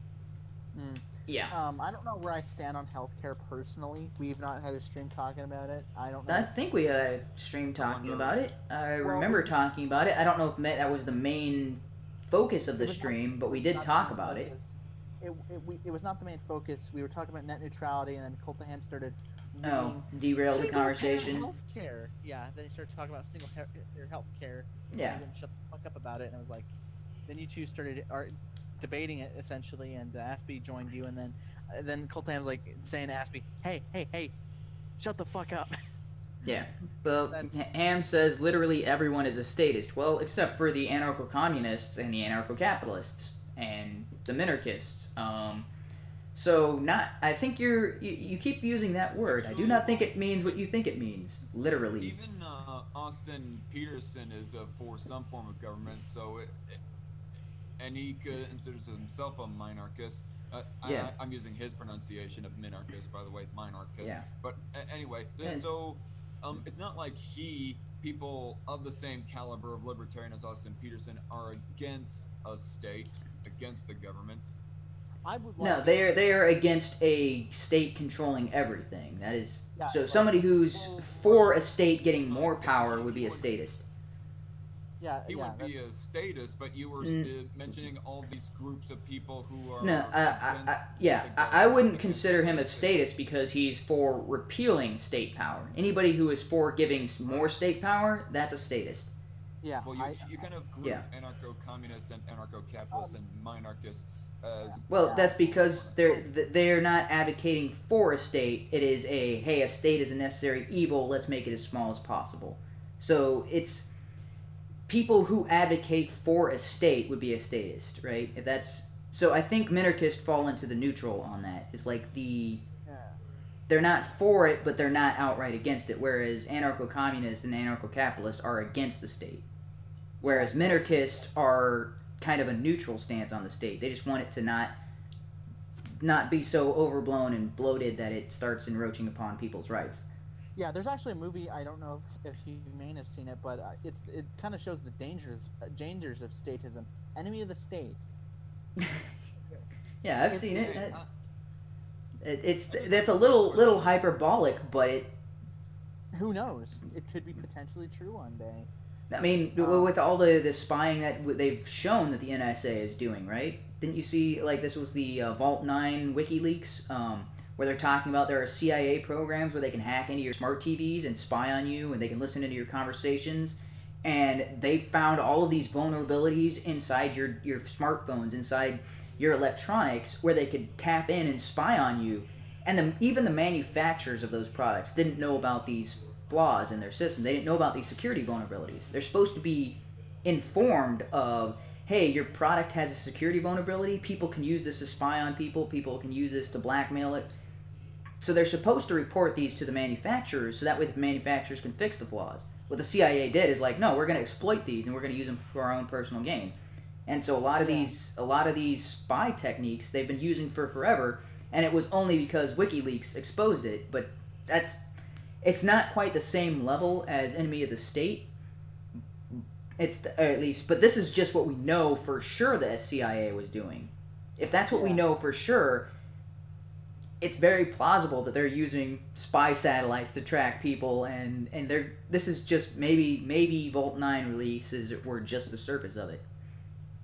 Yeah. I don't know where I stand on healthcare personally. We've not had a stream talking about it. I don't know. I think we had a stream talking wonder- about it. I Well, remember talking about it. I don't know if that was the main focus of the It was not- stream, but we did not the talk main about it. focus. It was not the main focus. We were talking about net neutrality, and then Coltaham started. Oh, moving- derailed the Single-payer conversation. Healthcare. Yeah. Then he started talking about single healthcare. Yeah. And he didn't shut the fuck up about it, and I was like, then you two started debating it essentially, and Aspie joined you, and then Coltaham's like saying to Aspie, hey, shut the fuck up. Yeah. Well, That's- Ham says literally everyone is a statist. Well, except for the anarcho-communists and the anarcho-capitalists and the minarchists. So I think you keep using that word. I do not think it means what you think it means. Literally. Even Austin Peterson is for some form of government, so and he considers himself a minarchist. Yeah. I'm using his pronunciation of minarchist, by the way, minarchist. Yeah. But anyway, And- so it's not like people of the same caliber of libertarian as Austin Peterson are against a state, against the government. I would No, like they are against a state controlling everything. That is Yeah, so. like- Somebody who's for a state getting more power would be a statist. Yeah, He yeah. would be a statist, but you were mentioning all these groups of people who are No, I wouldn't consider him a statist because he's for repealing state power. Anybody who is for giving more state power, that's a statist. Yeah, Well, you kind of grouped Yeah. anarcho-communists and anarcho-capitalists and minarchists as Well, that's because they're not advocating for a state. It is hey, a state is a necessary evil. Let's make it as small as possible. So it's people who advocate for a state would be a statist, right? If that's so, I think minarchists fall into the neutral on that. It's like they're not for it, but they're not outright against it. Whereas anarcho-communists and anarcho-capitalists are against the state. Whereas minarchists are kind of a neutral stance on the state. They just want it to not be so overblown and bloated that it starts encroaching upon people's rights. Yeah, there's actually a movie. I don't know if HUMANE has seen it, but it kind of shows the dangers of statism. Enemy of the state. Yeah, I've seen it. That's a little hyperbolic, but Who knows? It could be potentially true one day. I mean, with all the spying that they've shown that the NSA is doing, right? Didn't you see, like, this was the Vault 9 WikiLeaks, where they're talking about there are CIA programs where they can hack into your smart TVs and spy on you, and they can listen into your conversations, and they found all of these vulnerabilities inside your smartphones, inside your electronics, where they could tap in and spy on you, and even the manufacturers of those products didn't know about these flaws in their system. They didn't know about these security vulnerabilities. They're supposed to be informed of, hey, your product has a security vulnerability, people can use this to spy on people can use this to blackmail it. So they're supposed to report these to the manufacturers so that way the manufacturers can fix the flaws. What the CIA did is like, no, we're going to exploit these and we're going to use them for our own personal gain. And so a lot of these spy techniques they've been using for forever, and it was only because WikiLeaks exposed it, but it's not quite the same level as enemy of the state. But this is just what we know for sure the CIA was doing. If that's what we know for sure, it's very plausible that they're using spy satellites to track people, and this is just maybe Vault 9 releases were just the surface of it.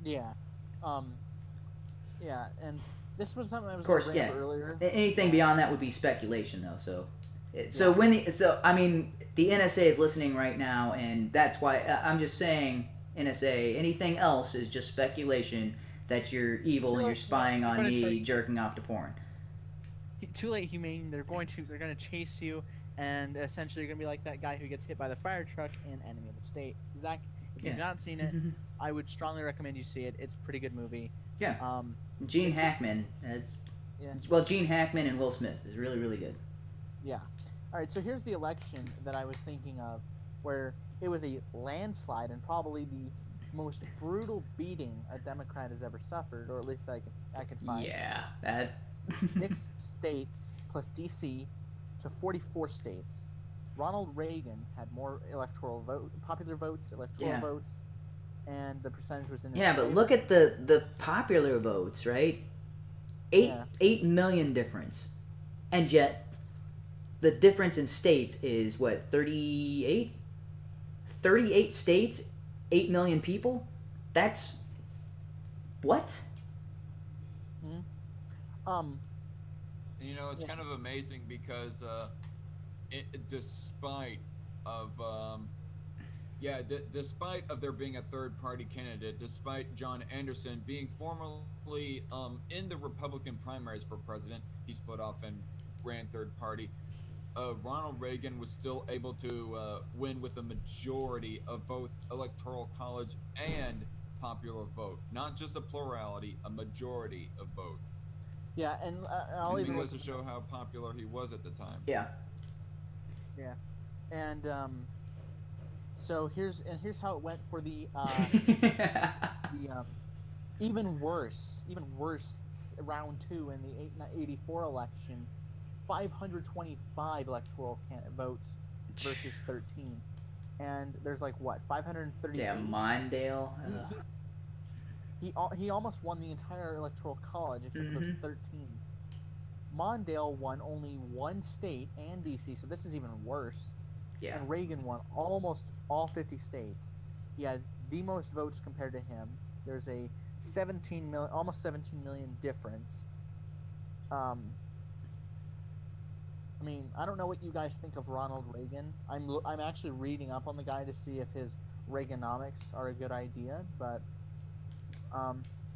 Yeah. Yeah, and this was something I was Of course, bring up yeah. earlier. Anything beyond that would be speculation, though. So So I mean, the NSA is listening right now, and that's why I'm just saying, NSA. Anything else is just speculation that you're evil and you're spying on me jerking off to porn. Too late, HUMANe. They're gonna chase you, and essentially you're gonna be like that guy who gets hit by the fire truck in Enemy of the State. Zach, if you've not seen it, I would strongly recommend you see it. It's a pretty good movie. Yeah. Gene Hackman. Well, Gene Hackman and Will Smith is really, really good. Yeah. All right. So here's the election that I was thinking of, where it was a landslide and probably the most brutal beating a Democrat has ever suffered, or at least I can find. Yeah, that. 6 states plus DC to 44 states. Ronald Reagan had more popular votes, and the percentage was in. Yeah, but look at the popular votes, right? 8 million difference, and yet the difference in states is what, 38? 38 states, 8 million people. That's what? You know, it's kind of amazing because despite of there being a third party candidate, despite John Anderson being formerly in the Republican primaries for president, he split off and ran third party. Ronald Reagan was still able to win with a majority of both Electoral College and popular vote, not just a plurality, a majority of both. Yeah, and I'll even goes to show how popular he was at the time. Yeah. Yeah, and so here's how it went for the even worse round 2 in the 84 election. 525 electoral votes versus 13, and there's like what, 530. Yeah, Mondale. He almost won the entire Electoral College except for those 13. Mondale won only 1 state and DC, so this is even worse. Yeah. And Reagan won almost all 50 states. He had the most votes compared to him. There's a almost 17 million difference. I mean, I don't know what you guys think of Ronald Reagan. I'm actually reading up on the guy to see if his Reaganomics are a good idea, but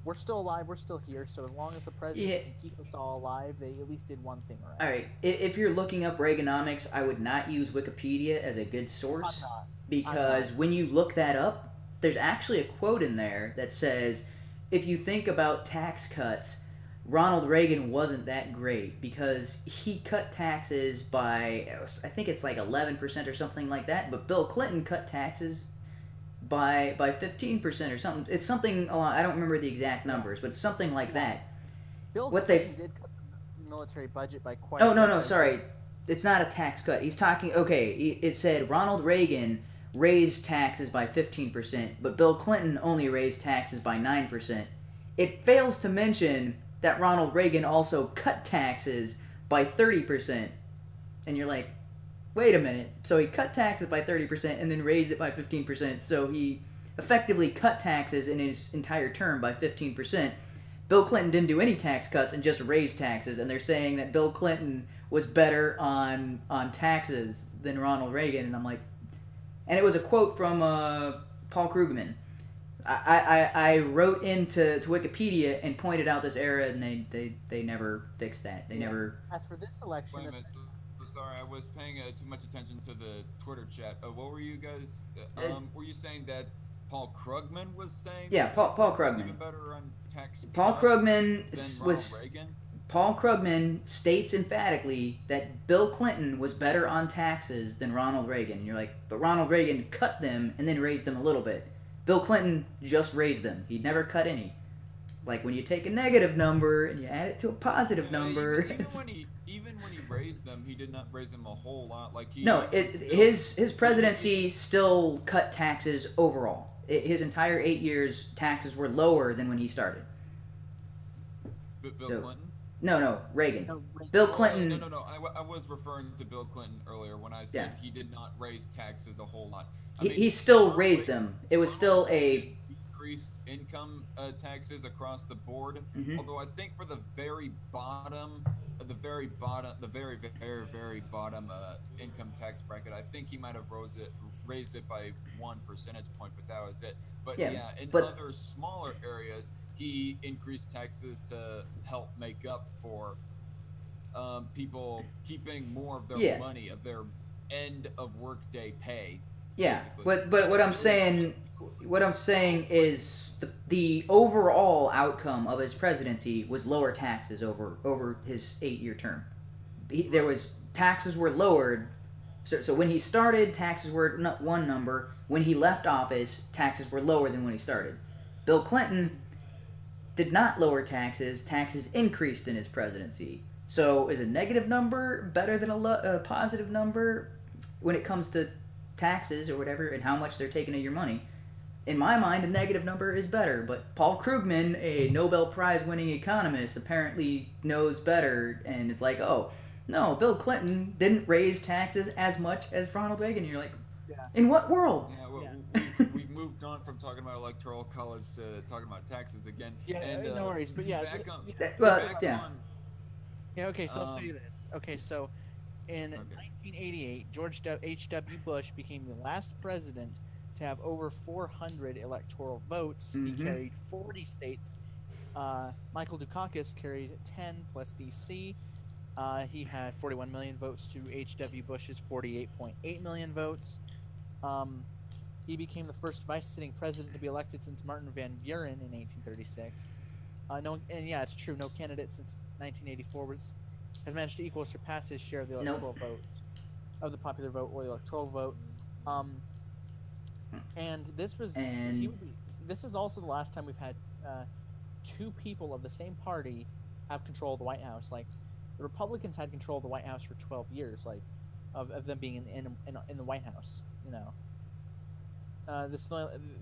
we're still alive, we're still here, so as long as the president can keep us all alive, they at least did one thing right. All right, if you're looking up Reaganomics, I would not use Wikipedia as a good source, because when you look that up, there's actually a quote in there that says, if you think about tax cuts, Ronald Reagan wasn't that great because he cut taxes by, I think it's like 11% or something like that, but Bill Clinton cut taxes by 15% or something. It's something, I don't remember the exact numbers, but something like that. Bill Clinton did cut the military budget by quite a bit. No, sorry. It's not a tax cut. He's talking, it said Ronald Reagan raised taxes by 15%, but Bill Clinton only raised taxes by 9%. It fails to mention that Ronald Reagan also cut taxes by 30%. And you're like, wait a minute. So he cut taxes by 30% and then raised it by 15%. So he effectively cut taxes in his entire term by 15%. Bill Clinton didn't do any tax cuts and just raised taxes. And they're saying that Bill Clinton was better on taxes than Ronald Reagan. And I'm like, and it was a quote from Paul Krugman. I wrote into Wikipedia and pointed out this error, and they never fixed that. They never. As for this election, wait a minute. Sorry, I was paying too much attention to the Twitter chat. What were you guys? Were you saying that Paul Krugman was saying? Yeah, Paul Krugman. Even better on tax. Paul Krugman was. Reagan? Paul Krugman states emphatically that Bill Clinton was better on taxes than Ronald Reagan. And you're like, but Ronald Reagan cut them and then raised them a little bit. Bill Clinton just raised them. He never cut any. Like when you take a negative number and you add it to a positive number. Even when he raised them, he did not raise them a whole lot. Like his presidency still cut taxes overall. His entire 8 years, taxes were lower than when he started. Bill Clinton? No, Reagan. Bill Clinton. No. I was referring to Bill Clinton earlier when I said he did not raise taxes a whole lot. He still raised them. It was still a decreased income taxes across the board. Mm-hmm. Although I think for the very bottom, the very bottom, the very bottom income tax bracket. I think he might have raised it by 1 percentage point, but that was it. But Yeah, yeah, in but other smaller areas, he increased taxes to help make up for people keeping more of their yeah, money of their end of workday pay, yeah. basically. But what I'm saying is the overall outcome of his presidency was lower taxes over his 8-year term. There was taxes were lowered. So when he started, taxes were one number. When he left office, taxes were lower than when he started. Bill Clinton did not lower taxes. Taxes increased in his presidency. So is a negative number better than a positive number when it comes to taxes or whatever and how much they're taking of your money? In my mind, a negative number is better. But Paul Krugman, a Nobel Prize winning economist, apparently knows better and is like, oh, no, Bill Clinton didn't raise taxes as much as Ronald Reagan. And you're like, in what world? Yeah, well, Yeah. we've moved on from talking about electoral college to talking about taxes again. Yeah, and, no worries. But yeah, back on, Well, back yeah. on, yeah. Okay, so I'll tell you this. Okay, so in Okay. 1988, George H.W. Bush became the last president to have over 400 electoral votes. Mhm. He carried 40 states. Michael Dukakis carried 10 plus D.C. He had 41 million votes to H.W. Bush's 48.8 million votes. He became the first vice-sitting president to be elected since Martin Van Buren in 1836. And yeah, it's true. No candidate since 1984 has managed to equal or surpass his share of the electoral vote, of the popular vote or the electoral vote. And this was this is also the last time we've had two people of the same party have control of the White House. Like the Republicans had control of the White House for 12 years, like of them being in the White House. You know,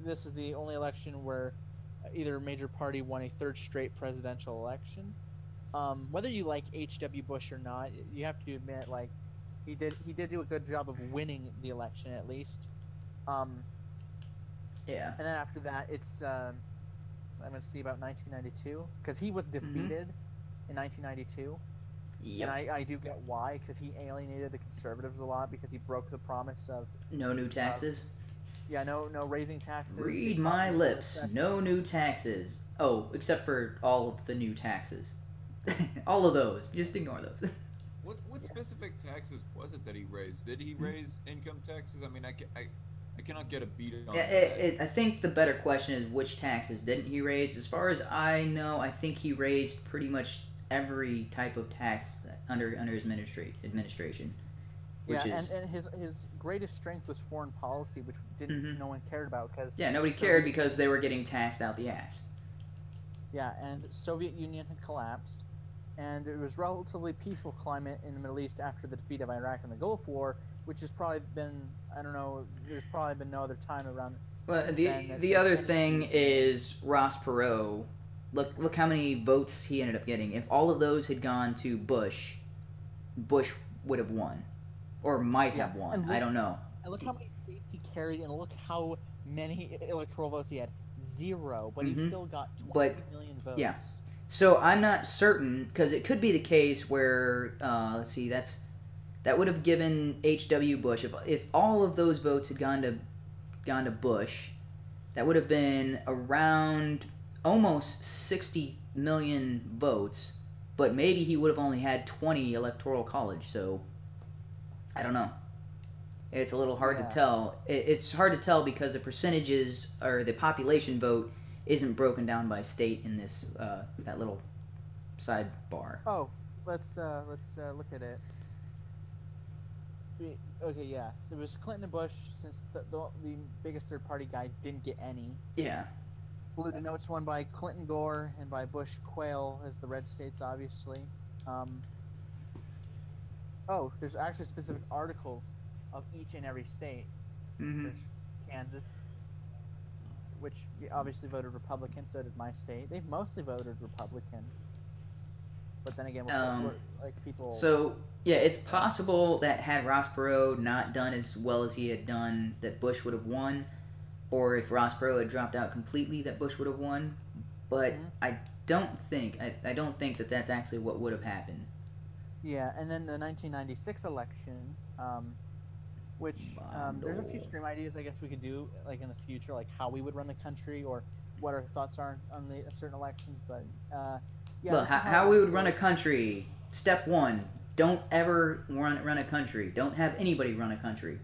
this is the only election where either major party won a third straight presidential election. Whether you like H.W. Bush or not, you have to admit, like, he did do a good job of winning the election at least. Yeah. And then after that, it's I'm gonna see about 1992 because he was defeated in 1992. Yep. And I do get why, because he alienated the conservatives a lot because he broke the promise of No new taxes. no raising taxes. Read my lips. No new taxes. Oh, except for all of the new taxes. All of those. Just ignore those. What specific taxes was it that he raised? Did he raise income taxes? I mean, I cannot get a beat on that. I think the better question is which taxes didn't he raise? As far as I know, I think he raised pretty much every type of tax under his administration. Which is, and his greatest strength was foreign policy, which no one cared about because nobody cared because they were getting taxed out the ass. Yeah, and Soviet Union had collapsed, and it was relatively peaceful climate in the Middle East after the defeat of Iraq in the Gulf War, which has probably been, I don't know, there's probably been no other time around. Well, the other thing is Ross Perot. Look how many votes he ended up getting. If all of those had gone to Bush, Bush would have won, or might have won. I don't know. And look how many states he carried, and look how many electoral votes he had. 0, but he still got 20 million votes. Yeah. So I'm not certain because it could be the case where let's see, that would have given H.W. Bush if all of those votes had gone to Bush, that would have been around almost 60 million votes, but maybe he would have only had 20 electoral college. So I don't know. It's a little hard to tell. It's hard to tell because the percentages or the population vote isn't broken down by state in this that little sidebar. Oh, let's look at it. Okay, yeah, it was Clinton and Bush since the biggest third party guy didn't get any. Yeah. Blue Notes won by Clinton Gore and by Bush Quayle as the red states, obviously. Oh, there's actually specific articles of each and every state. There's Kansas, which obviously voted Republican, so did my state. They've mostly voted Republican. But then again, like people... So, yeah, it's possible that had Ross Perot not done as well as he had done, that Bush would have won. Or if Ross Perot had dropped out completely, that Bush would have won. But I don't think that that's actually what would have happened. Yeah, and then the 1996 election, which there's a few stream ideas I guess we could do like in the future, like how we would run the country or what our thoughts are on the certain elections. But yeah, Well, this is how it we went would run a for- country. Step one: don't ever run a country. Don't have anybody run a country.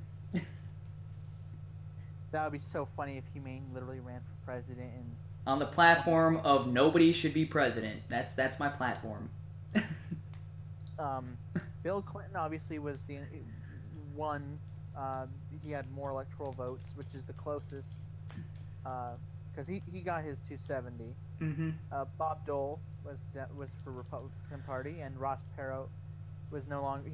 That would be so funny if HUMANE literally ran for president and On the platform of nobody should be president. That's my platform. Bill Clinton obviously was the one. He had more electoral votes, which is the closest, because he got his 270. Mm-hmm. Bob Dole was for Republican Party, and Ross Perot was no longer.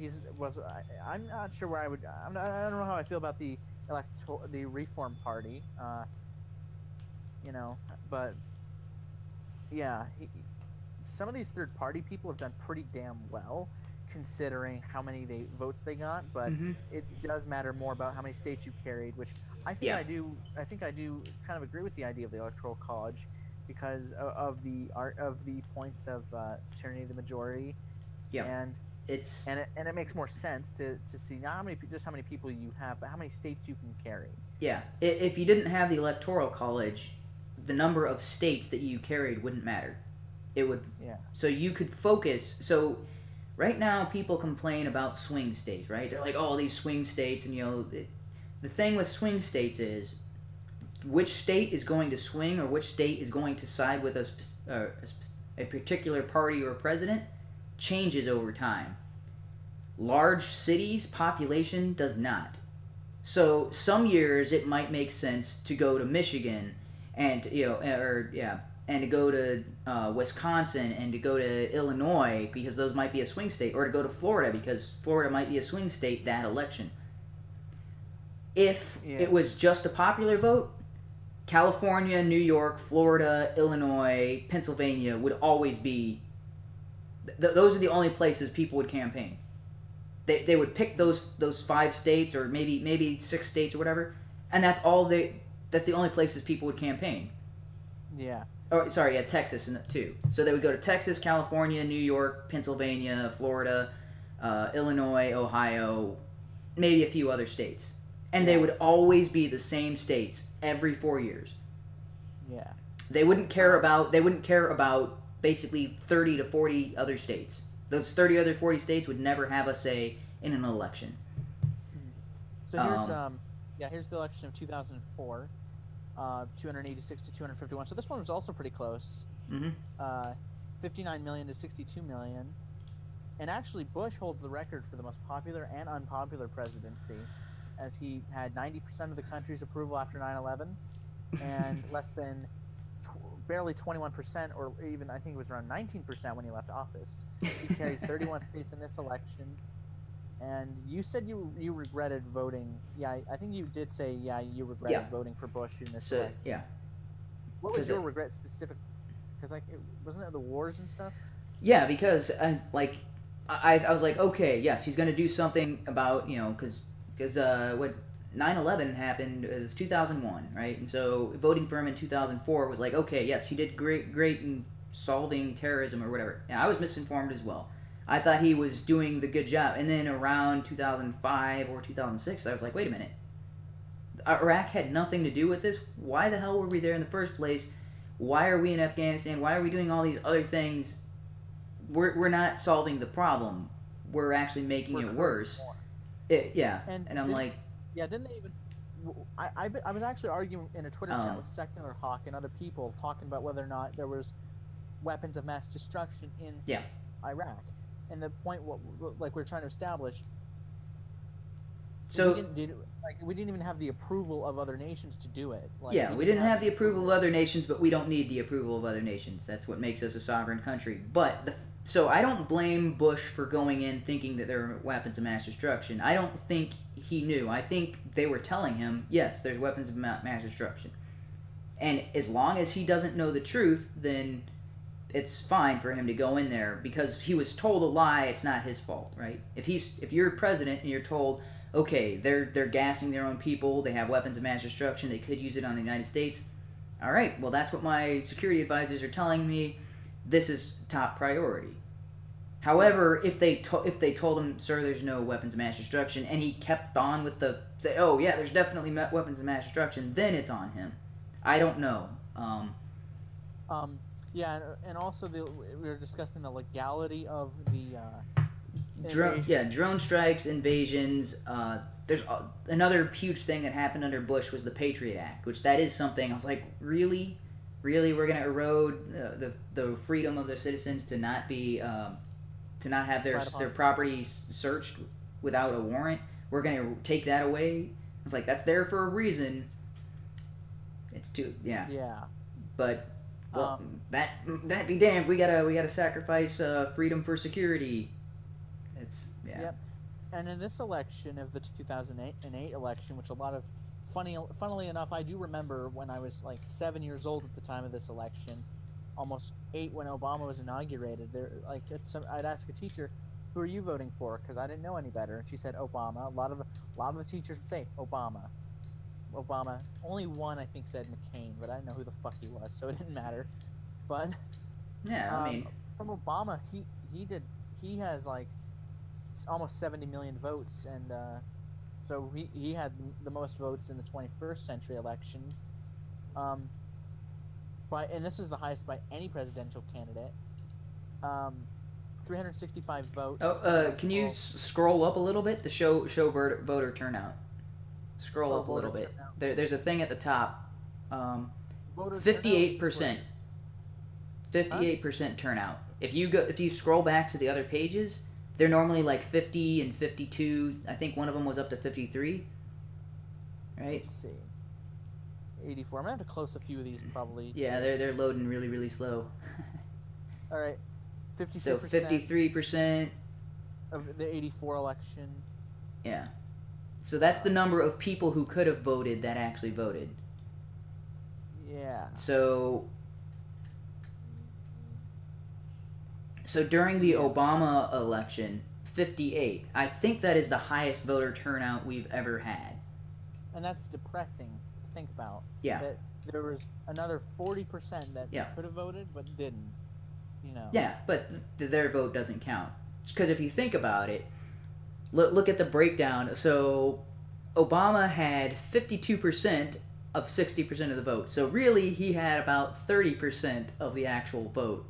I'm not sure where I would. I don't know how I feel about the Reform Party. But yeah, some of these third party people have done pretty damn well, considering how many votes they got. But it does matter more about how many states you carried, which I think I do. I think I do kind of agree with the idea of the Electoral College, because of the points of tyranny of the majority. Yeah, and it makes more sense to see not how many people you have, but how many states you can carry. Yeah, if you didn't have the Electoral College, the number of states that you carried wouldn't matter. It would. Yeah. So you could focus. So right now people complain about swing states, right? They're like, oh, these swing states, and the thing with swing states is which state is going to swing or which state is going to side with a particular party or president changes over time. Large cities population does not. So some years it might make sense to go to Michigan and and to go to Wisconsin and to go to Illinois because those might be a swing state, or to go to Florida because Florida might be a swing state that election. If it was just a popular vote, California, New York, Florida, Illinois, Pennsylvania would always be. Those are the only places people would campaign. They would pick those 5 states or maybe 6 states or whatever, and that's the only places people would campaign. Yeah. Oh, sorry, yeah, Texas too. So they would go to Texas, California, New York, Pennsylvania, Florida, Illinois, Ohio, maybe a few other states, and they would always be the same states every 4 years. Yeah. They wouldn't care about basically 30 to 40 other states. Those 30 other 40 states would never have a say in an election. So here's the election of 2004, 286 to 251. So this one was also pretty close. 59 million to 62 million. And actually, Bush holds the record for the most popular and unpopular presidency, as he had 90% of the country's approval after 9/11, and less than barely 21%, or even I think it was around 19% when he left office. He carried 31 states in this election. And you said you regretted voting. Yeah, I think you did say you regretted voting for Bush in this election. Yeah. What was your regret specific? Because wasn't it the wars and stuff? Yeah, because I was like, okay, yes, he's going to do something about because what 9/11 happened, it was 2001, right? And so voting for him in 2004 was like, okay, yes, he did great in solving terrorism or whatever. Yeah, I was misinformed as well. I thought he was doing the good job. And then around 2005 or 2006, I was like, wait a minute. Iraq had nothing to do with this? Why the hell were we there in the first place? Why are we in Afghanistan? Why are we doing all these other things? We're not solving the problem. We're actually making it worse. And I'm like... Yeah, didn't they even... I was actually arguing in a Twitter chat with Secular Hawk and other people talking about whether or not there was weapons of mass destruction in Iraq. And the point, we're trying to establish, so we didn't even have the approval of other nations to do it. We didn't have the approval of other nations, but we don't need the approval of other nations. That's what makes us a sovereign country. But so I don't blame Bush for going in thinking that there were weapons of mass destruction. I don't think he knew. I think they were telling him, yes, there's weapons of mass destruction. And as long as he doesn't know the truth, then it's fine for him to go in there, because he was told a lie. It's not his fault, right? If you're president and you're told, okay, they're gassing their own people, they have weapons of mass destruction, they could use it on the United States. All right, well, that's what my security advisors are telling me. This is top priority. However, if they told him, "Sir, there's no weapons of mass destruction," and he kept on with the say, "Oh yeah, there's definitely weapons of mass destruction," then it's on him. I don't know. Yeah, and also we were discussing the legality of the drone strikes, invasions. There's another huge thing that happened under Bush was the Patriot Act, which that is something I was like, really, we're gonna erode the freedom of the citizens to not be to not have their properties searched without a warrant. We're gonna take that away. It's like that's there for a reason. It's too yeah. But well, that be damned. We gotta sacrifice freedom for security. It's Yep. And in this election of the 2008 election, which a lot of funnily enough, I do remember when I was like 7 years old at the time of this election, almost 8 when Obama was inaugurated. I'd ask a teacher, "Who are you voting for?" Because I didn't know any better, and she said Obama. A lot of the teachers would say Obama. Only one I think said McCain, but I didn't know who the fuck he was, so it didn't matter. But yeah, I mean, from Obama, he has like almost 70 million votes, and so he had the most votes in the 21st century elections. And this is the highest by any presidential candidate. 365 votes. Oh, can you scroll up a little bit to show voter turnout? Scroll up a little bit. There's a thing at the top. 58%. 58% turnout. If you scroll back to the other pages, they're normally like 50 and 52. I think one of them was up to 53. Right? Let's see. 84. I'm gonna have to close a few of these probably. Yeah, they're loading really, really slow. All right. 53%. So 53% of the 84 election. Yeah. So that's the number of people who could have voted that actually voted. Yeah. So during the Obama election, 58. I think that is the highest voter turnout we've ever had. And that's depressing to think about. Yeah. That there was another 40% that could have voted but didn't. You know. Yeah, but their vote doesn't count. Because if you think about it, look at the breakdown. So Obama had 52% of 60% of the vote. So really, he had about 30% of the actual vote.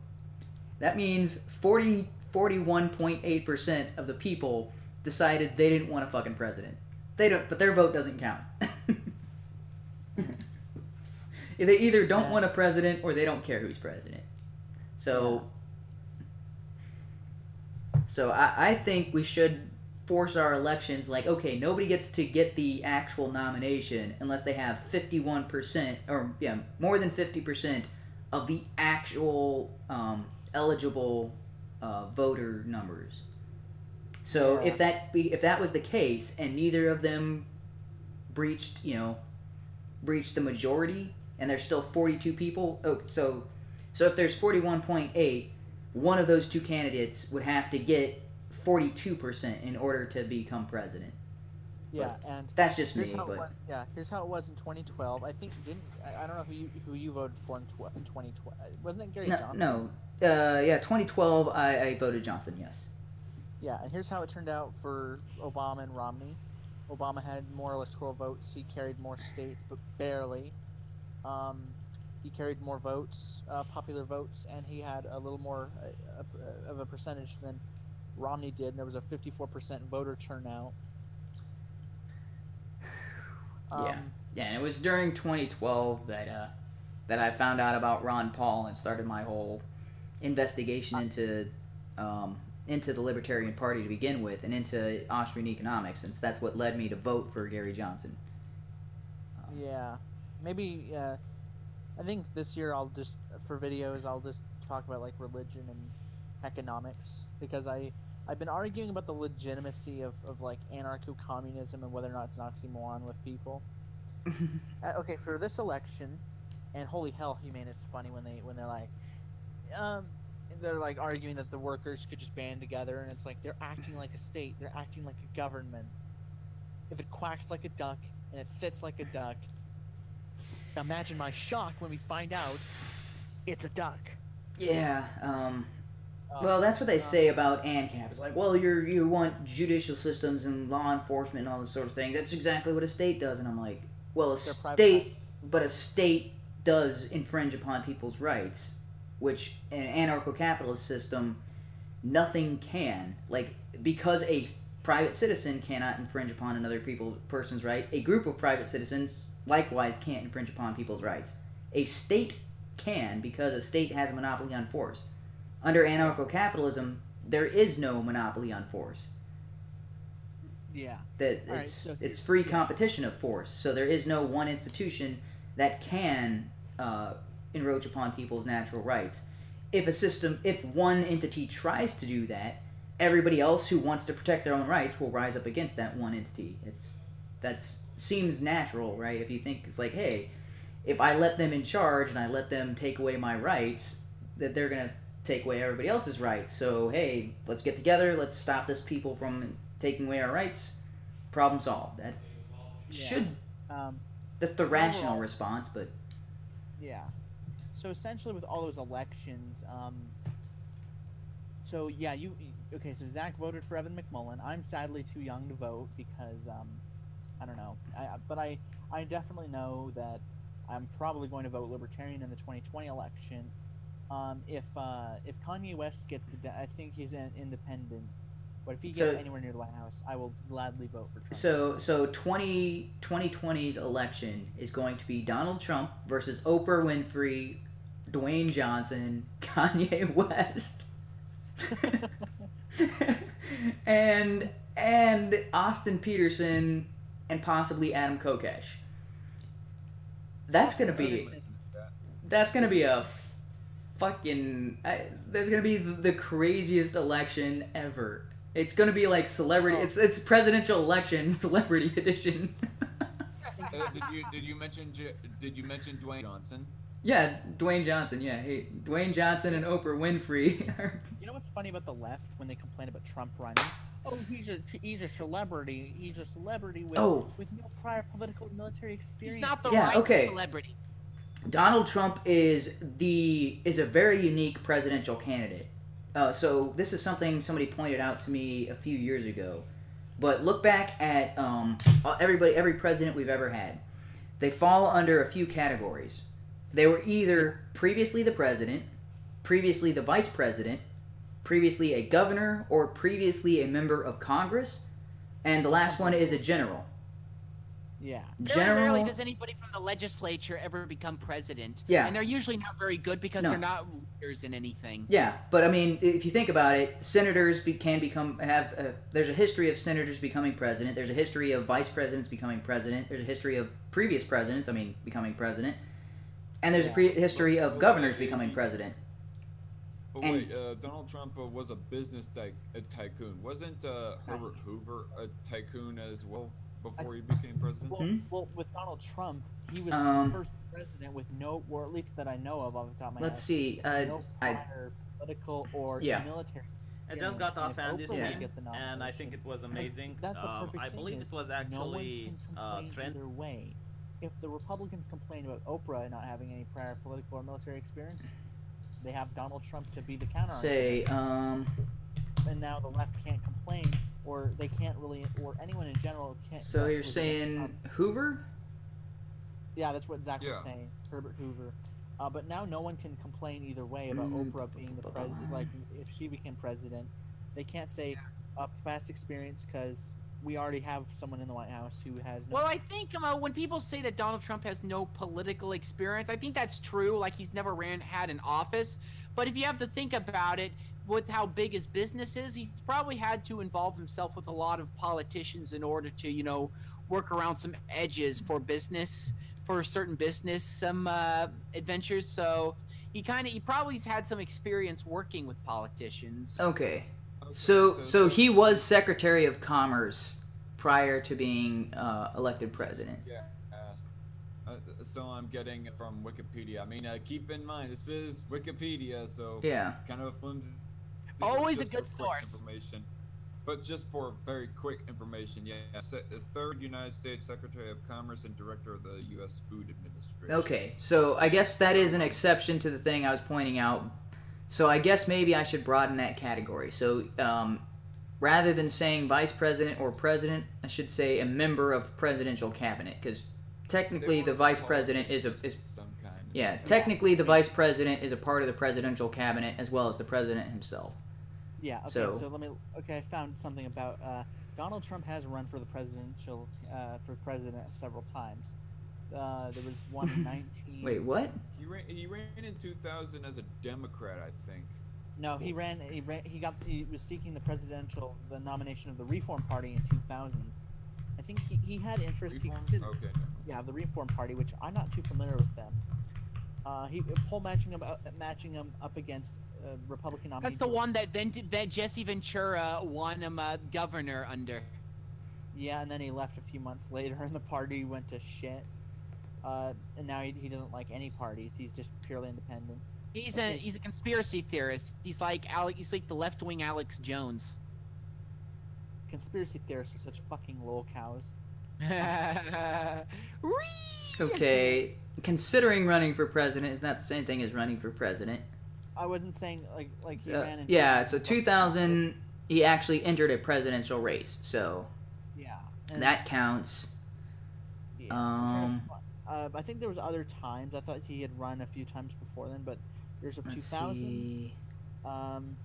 That means 41.8% of the people decided they didn't want a fucking president. But their vote doesn't count. They either don't want a president or they don't care who's president. So I think we should force our elections like, okay, nobody gets to get the actual nomination unless they have 51% or more than 50% of the actual eligible voter numbers. So if that was the case and neither of them breached the majority and there's still 42 people, so if there's 41.8, one of those two candidates would have to get 42% in order to become president. Yeah, but and that's just me. Here's how it was in 2012. I think I don't know who you voted for in 2012. Wasn't it Gary Johnson? No. 2012. I voted Johnson. Yes. Yeah, and here's how it turned out for Obama and Romney. Obama had more electoral votes. He carried more states, but barely. He carried more votes, popular votes, and he had a little more of a percentage than Romney did. And there was a 54% voter turnout. And it was during 2012 that I found out about Ron Paul and started my whole investigation into the Libertarian Party to begin with, and into Austrian economics, since that's what led me to vote for Gary Johnson. Maybe. I think this year for videos I'll just talk about like religion and economics, because I've been arguing about the legitimacy of like anarcho-communism and whether or not it's an oxymoron with people. Okay, for this election, and holy hell, HUMANE, it's funny when they're like arguing that the workers could just band together, and it's like they're acting like a state, they're acting like a government. If it quacks like a duck and it sits like a duck, imagine my shock when we find out it's a duck. Yeah. Well, that's what they say about ANCAP. It's like, well, you want judicial systems and law enforcement and all this sort of thing. That's exactly what a state does. And I'm like, well, a state does infringe upon people's rights, which in an anarcho-capitalist system, nothing can. Like, because a private citizen cannot infringe upon another person's right, a group of private citizens likewise can't infringe upon people's rights. A state can, because a state has a monopoly on force. Under anarcho-capitalism, there is no monopoly on force. Yeah. It's free competition of force. So there is no one institution that can encroach upon people's natural rights. If one entity tries to do that, everybody else who wants to protect their own rights will rise up against that one entity. That seems natural, right? If you think it's like, hey, if I let them in charge and I let them take away my rights, that they're gonna take away everybody else's rights. So hey, let's get together. Let's stop this people from taking away our rights. Problem solved. That should. That's the rational response, but. Yeah. So essentially, with all those elections, so yeah, okay. So Zach voted for Evan McMullen. I'm sadly too young to vote because I don't know. But I definitely know that I'm probably going to vote Libertarian in the 2020 election. If Kanye West gets I think he's an independent. But if he gets anywhere near the White House, I will gladly vote for Trump. So 2020's election is going to be Donald Trump versus Oprah Winfrey, Dwayne Johnson, Kanye West, and Austin Peterson, and possibly Adam Kokesh. That's gonna be a fucking. There's gonna be the craziest election ever. It's gonna be like celebrity. It's presidential election celebrity edition. Did you mention Dwayne Johnson? Yeah, Dwayne Johnson. Yeah, hey, Dwayne Johnson and Oprah Winfrey. You know what's funny about the left when they complain about Trump running? Oh, he's a celebrity. He's a celebrity with no prior political and military experience. He's not the right celebrity. Donald Trump is a very unique presidential candidate. So this is something somebody pointed out to me a few years ago. But look back at every president we've ever had. They fall under a few categories. They were either previously the president, previously the vice president, previously a governor, or previously a member of Congress, and the last one is a general. Yeah. Very rarely does anybody from the legislature ever become president. Yeah. And they're usually not very good because they're not leaders in anything. Yeah, but I mean, if you think about it, senators there's a history of senators becoming president. There's a history of vice presidents becoming president. There's a history of previous presidents, becoming president. And there's a history of governors becoming president. But wait, Donald Trump was a business tycoon. Wasn't Herbert Hoover a tycoon as well before he became president? Well, with Donald Trump, he was the first president with or at least that I know of off the top of my head. Let's see. No prior political or military. I just got off Andy's week, and I think it was amazing. That's the perfect I believe it was actually trend. Either way, if the Republicans complain about Oprah not having any prior political or military experience, they have Donald Trump to be the counter. And now the left can't complain, or they can't really, or anyone in general can't. So you're saying Hoover? Yeah, that's what Zach was saying. Herbert Hoover. But now no one can complain either way about Oprah being the president. Like, if she became president, they can't say past experience because we already have someone in the White House who has no... Well, I think when people say that Donald Trump has no political experience, I think that's true. Like, he's never had an office. But if you have to think about it, with how big his business is, he's probably had to involve himself with a lot of politicians in order to, work around some edges for business, for certain business, adventures. So he probably's had some experience working with politicians. Okay. So he was Secretary of Commerce prior to being elected president. Yeah. So I'm getting it from Wikipedia. I mean, keep in mind, this is Wikipedia, so kind of a flimsy. Always a good source. Information. But just for very quick information, the third United States Secretary of Commerce and Director of the U.S. Food Administration. Okay, so I guess that is an exception to the thing I was pointing out. So I guess maybe I should broaden that category. So rather than saying vice president or president, I should say a member of presidential cabinet, because technically the vice president is some kind. yeah, technically the vice president is a part of the presidential cabinet as well as the president himself. Yeah. Okay. So let me. Okay, I found something about Donald Trump has run for the presidential for president several times. There was one in 19. Wait, what? He ran in 2000 as a Democrat, I think. No, he was seeking the nomination of the Reform Party in 2000. I think he had interest. Okay. Yeah, the Reform Party, which I'm not too familiar with them. He matching him up against Republican nominee. That's the one that Jesse Ventura won him governor under. Yeah, and then he left a few months later, and the party went to shit. And now he doesn't like any parties. He's just purely independent. He's a conspiracy theorist. He's like the left-wing Alex Jones. Conspiracy theorists are such fucking lol cows. Okay, considering running for president is not the same thing as running for president. I wasn't saying like he ran in. Yeah, so 2000 he actually entered a presidential race, so yeah, that counts. Yeah, I think there was other times. I thought he had run a few times before then, but there's a 2000. 2000.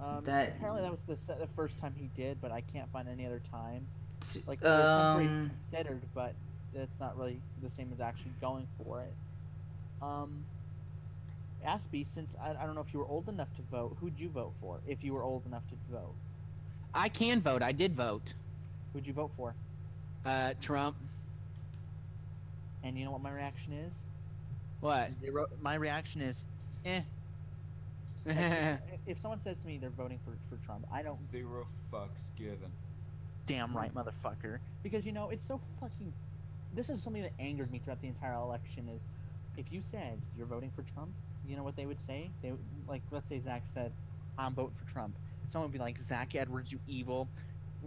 Apparently that was the first time he did, but I can't find any other time. Like there's temporary considered, but that's not really the same as actually going for it. Aspie, since I don't know if you were old enough to vote, who'd you vote for if you were old enough to vote? I can vote. I did vote. Who'd you vote for? Trump. And you know what my reaction is? What? My reaction is, eh. If someone says to me they're voting for Trump, I don't. Zero fucks given. Damn right, motherfucker. Because it's so fucking. This is something that angered me throughout the entire election. Is if you said you're voting for Trump, you know what they would say? They let's say Zach said, "I'm voting for Trump." Someone would be like, "Zach Edwards, you evil,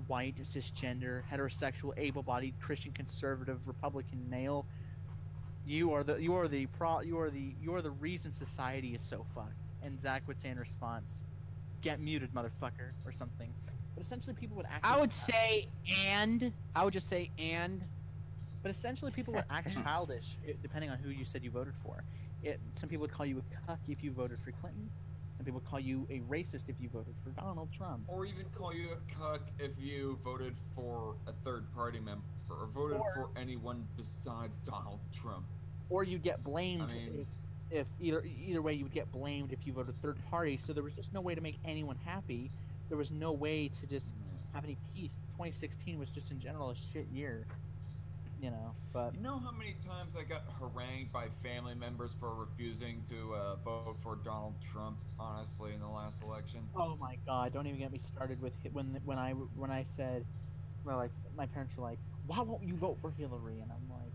white, cisgender, heterosexual, able-bodied, Christian, conservative, Republican male. You are the reason society is so fucked." And Zach would say in response, "Get muted, motherfucker," or something. But essentially, people would act. I would just say and. But essentially, people would act childish depending on who you said you voted for. Some people would call you a cuck if you voted for Clinton. Some people would call you a racist if you voted for Donald Trump. Or even call you a cuck if you voted for a third-party member or voted for anyone besides Donald Trump. Or you'd get blamed. If either way, you would get blamed if you voted third party. So there was just no way to make anyone happy. There was no way to just have any peace. 2016 was just in general a shit year, But you know how many times I got harangued by family members for refusing to vote for Donald Trump? Honestly, in the last election. Oh my God! Don't even get me started with when I said, well, like my parents were like, "Why won't you vote for Hillary?" And I'm like.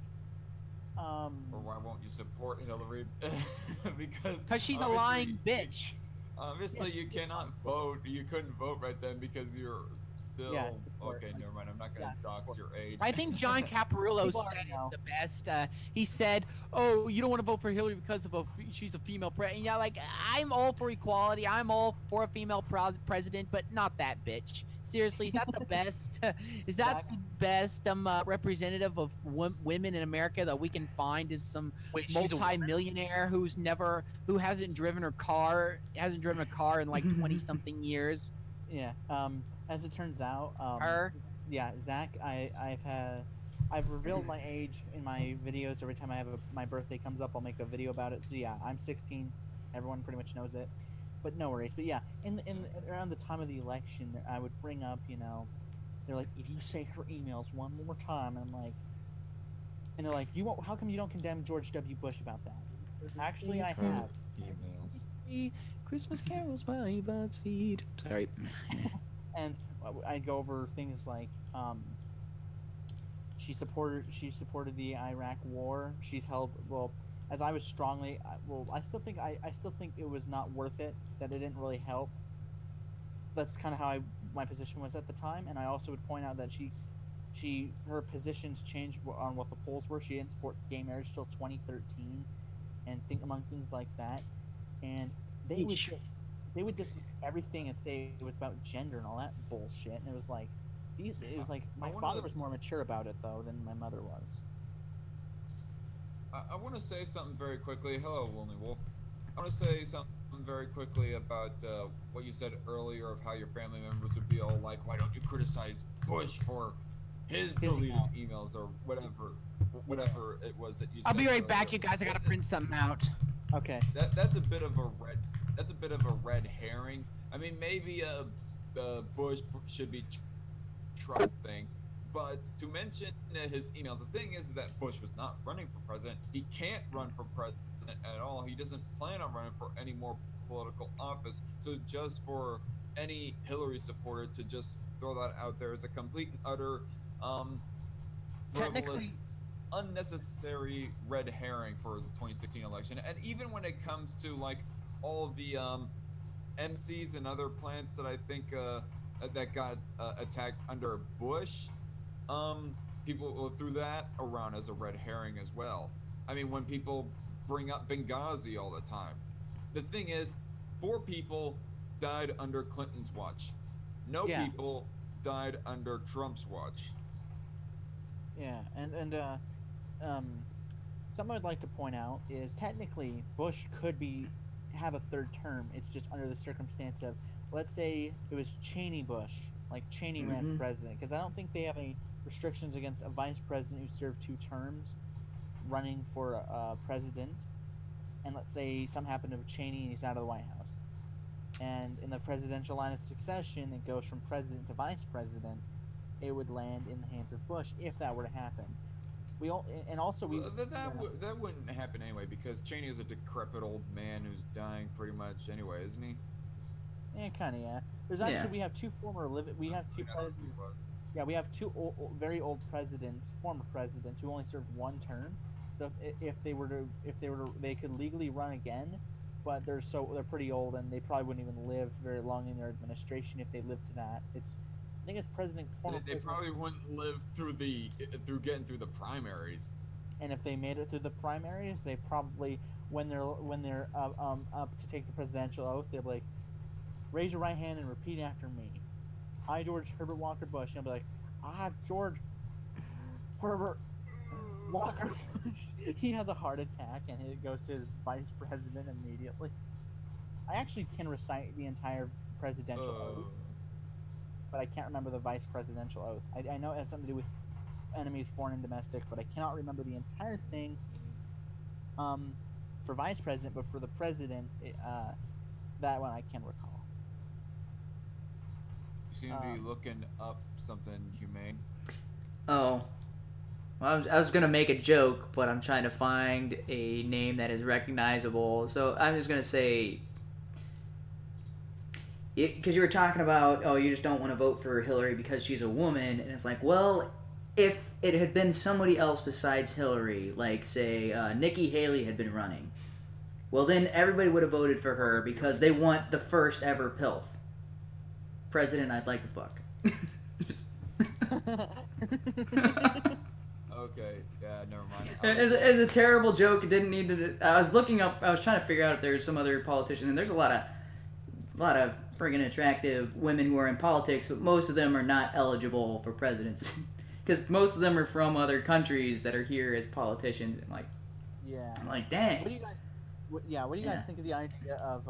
Or why won't you support Hillary? Because she's a lying bitch. Obviously, you cannot vote. You couldn't vote right then because you're still. Yeah, okay, never mind. I'm not gonna dox your age. I think John Caparulo said it the best. He said, "Oh, you don't want to vote for Hillary because she's a female president." Yeah, like I'm all for equality. I'm all for a female president, but not that bitch. Seriously, is that the best? Is that the best representative of women in America that we can find? Is some multi-millionaire who hasn't driven a car in like 20 something years? Yeah. As it turns out, yeah, Zach, I've revealed my age in my videos. Every time my birthday comes up, I'll make a video about it. So yeah, I'm 16. Everyone pretty much knows it. But no worries. But yeah, in around the time of the election, I would bring up, they're like, if you say her emails one more time, and they're like, how come you don't condemn George W. Bush about that? Actually, I have. Emails. Christmas carols by BuzzFeed. Sorry. And I'd go over things like, she supported the Iraq War. She's held as I was strongly, I still think it was not worth it. That it didn't really help. That's kind of how my position was at the time, and I also would point out that her positions changed on what the polls were. She didn't support gay marriage till 2013. and think among things like that, and they would dismiss everything and say it was about gender and all that bullshit, and it was like my father was more mature about it though than my mother was. I want to say something very quickly. Hello, Lonely Wolf. I want to say something very quickly about what you said earlier of how your family members would be all like, "Why don't you criticize Bush for his deleted emails or whatever it was that you?" I'll said be right earlier. back, you guys. I gotta print something out. Okay. That's a bit of a red herring. I mean, maybe Bush should be trying things. But to mention his emails, the thing is that Bush was not running for president. He can't run for president at all. He doesn't plan on running for any more political office. So just for any Hillary supporter to just throw that out there as a complete and utter frivolous, unnecessary red herring for the 2016 election. And even when it comes to like all the MCs and other plants that I think that got attacked under Bush, people threw that around as a red herring as well. I mean, when people bring up Benghazi all the time, the thing is, 4 people died under Clinton's watch. No people died under Trump's watch. Yeah, and something I'd like to point out is technically Bush could have a third term. It's just under the circumstance of, let's say it was Cheney Bush, like Cheney ran for president, because I don't think they have any restrictions against a vice president who served 2 terms running for president. And let's say something happened to Cheney and he's out of the White House, and in the presidential line of succession it goes from president to vice president, it would land in the hands of Bush if that were to happen. That wouldn't happen anyway, because Cheney is a decrepit old man who's dying pretty much anyway, isn't he? Yeah, kind of. Yeah. There's actually we have 2 former we have 2 presidents. Yeah, we have 2 very old presidents, former presidents, who only served 1 term. So if they could legally run again, but they're pretty old and they probably wouldn't even live very long in their administration if they lived to that. I think it's president. They probably wouldn't live through getting through the primaries. And if they made it through the primaries, they probably when they're up to take the presidential oath, they'll be like, raise your right hand and repeat after me. I, George Herbert Walker Bush. And I'll be like, George Herbert Walker Bush. He has a heart attack and it goes to his vice president immediately. I actually can recite the entire presidential oath, but I can't remember the vice presidential oath. I know it has something to do with enemies, foreign and domestic, but I cannot remember the entire thing for vice president, but for the president, that one I can recall. You seem to be looking up something humane. Oh. Well, I was going to make a joke, but I'm trying to find a name that is recognizable. So I'm just going to say, because you were talking about, you just don't want to vote for Hillary because she's a woman. And it's like, well, if it had been somebody else besides Hillary, like, say, Nikki Haley had been running, well, then everybody would have voted for her because they want the first ever PILF president I'd like to fuck. Okay, yeah, never mind. It's a terrible joke. It didn't need to. I was looking up. I was trying to figure out if there was some other politician, and there's a lot of friggin' attractive women who are in politics, but most of them are not eligible for presidents because most of them are from other countries that are here as politicians. And I'm like, dang. What do you guys think of the idea of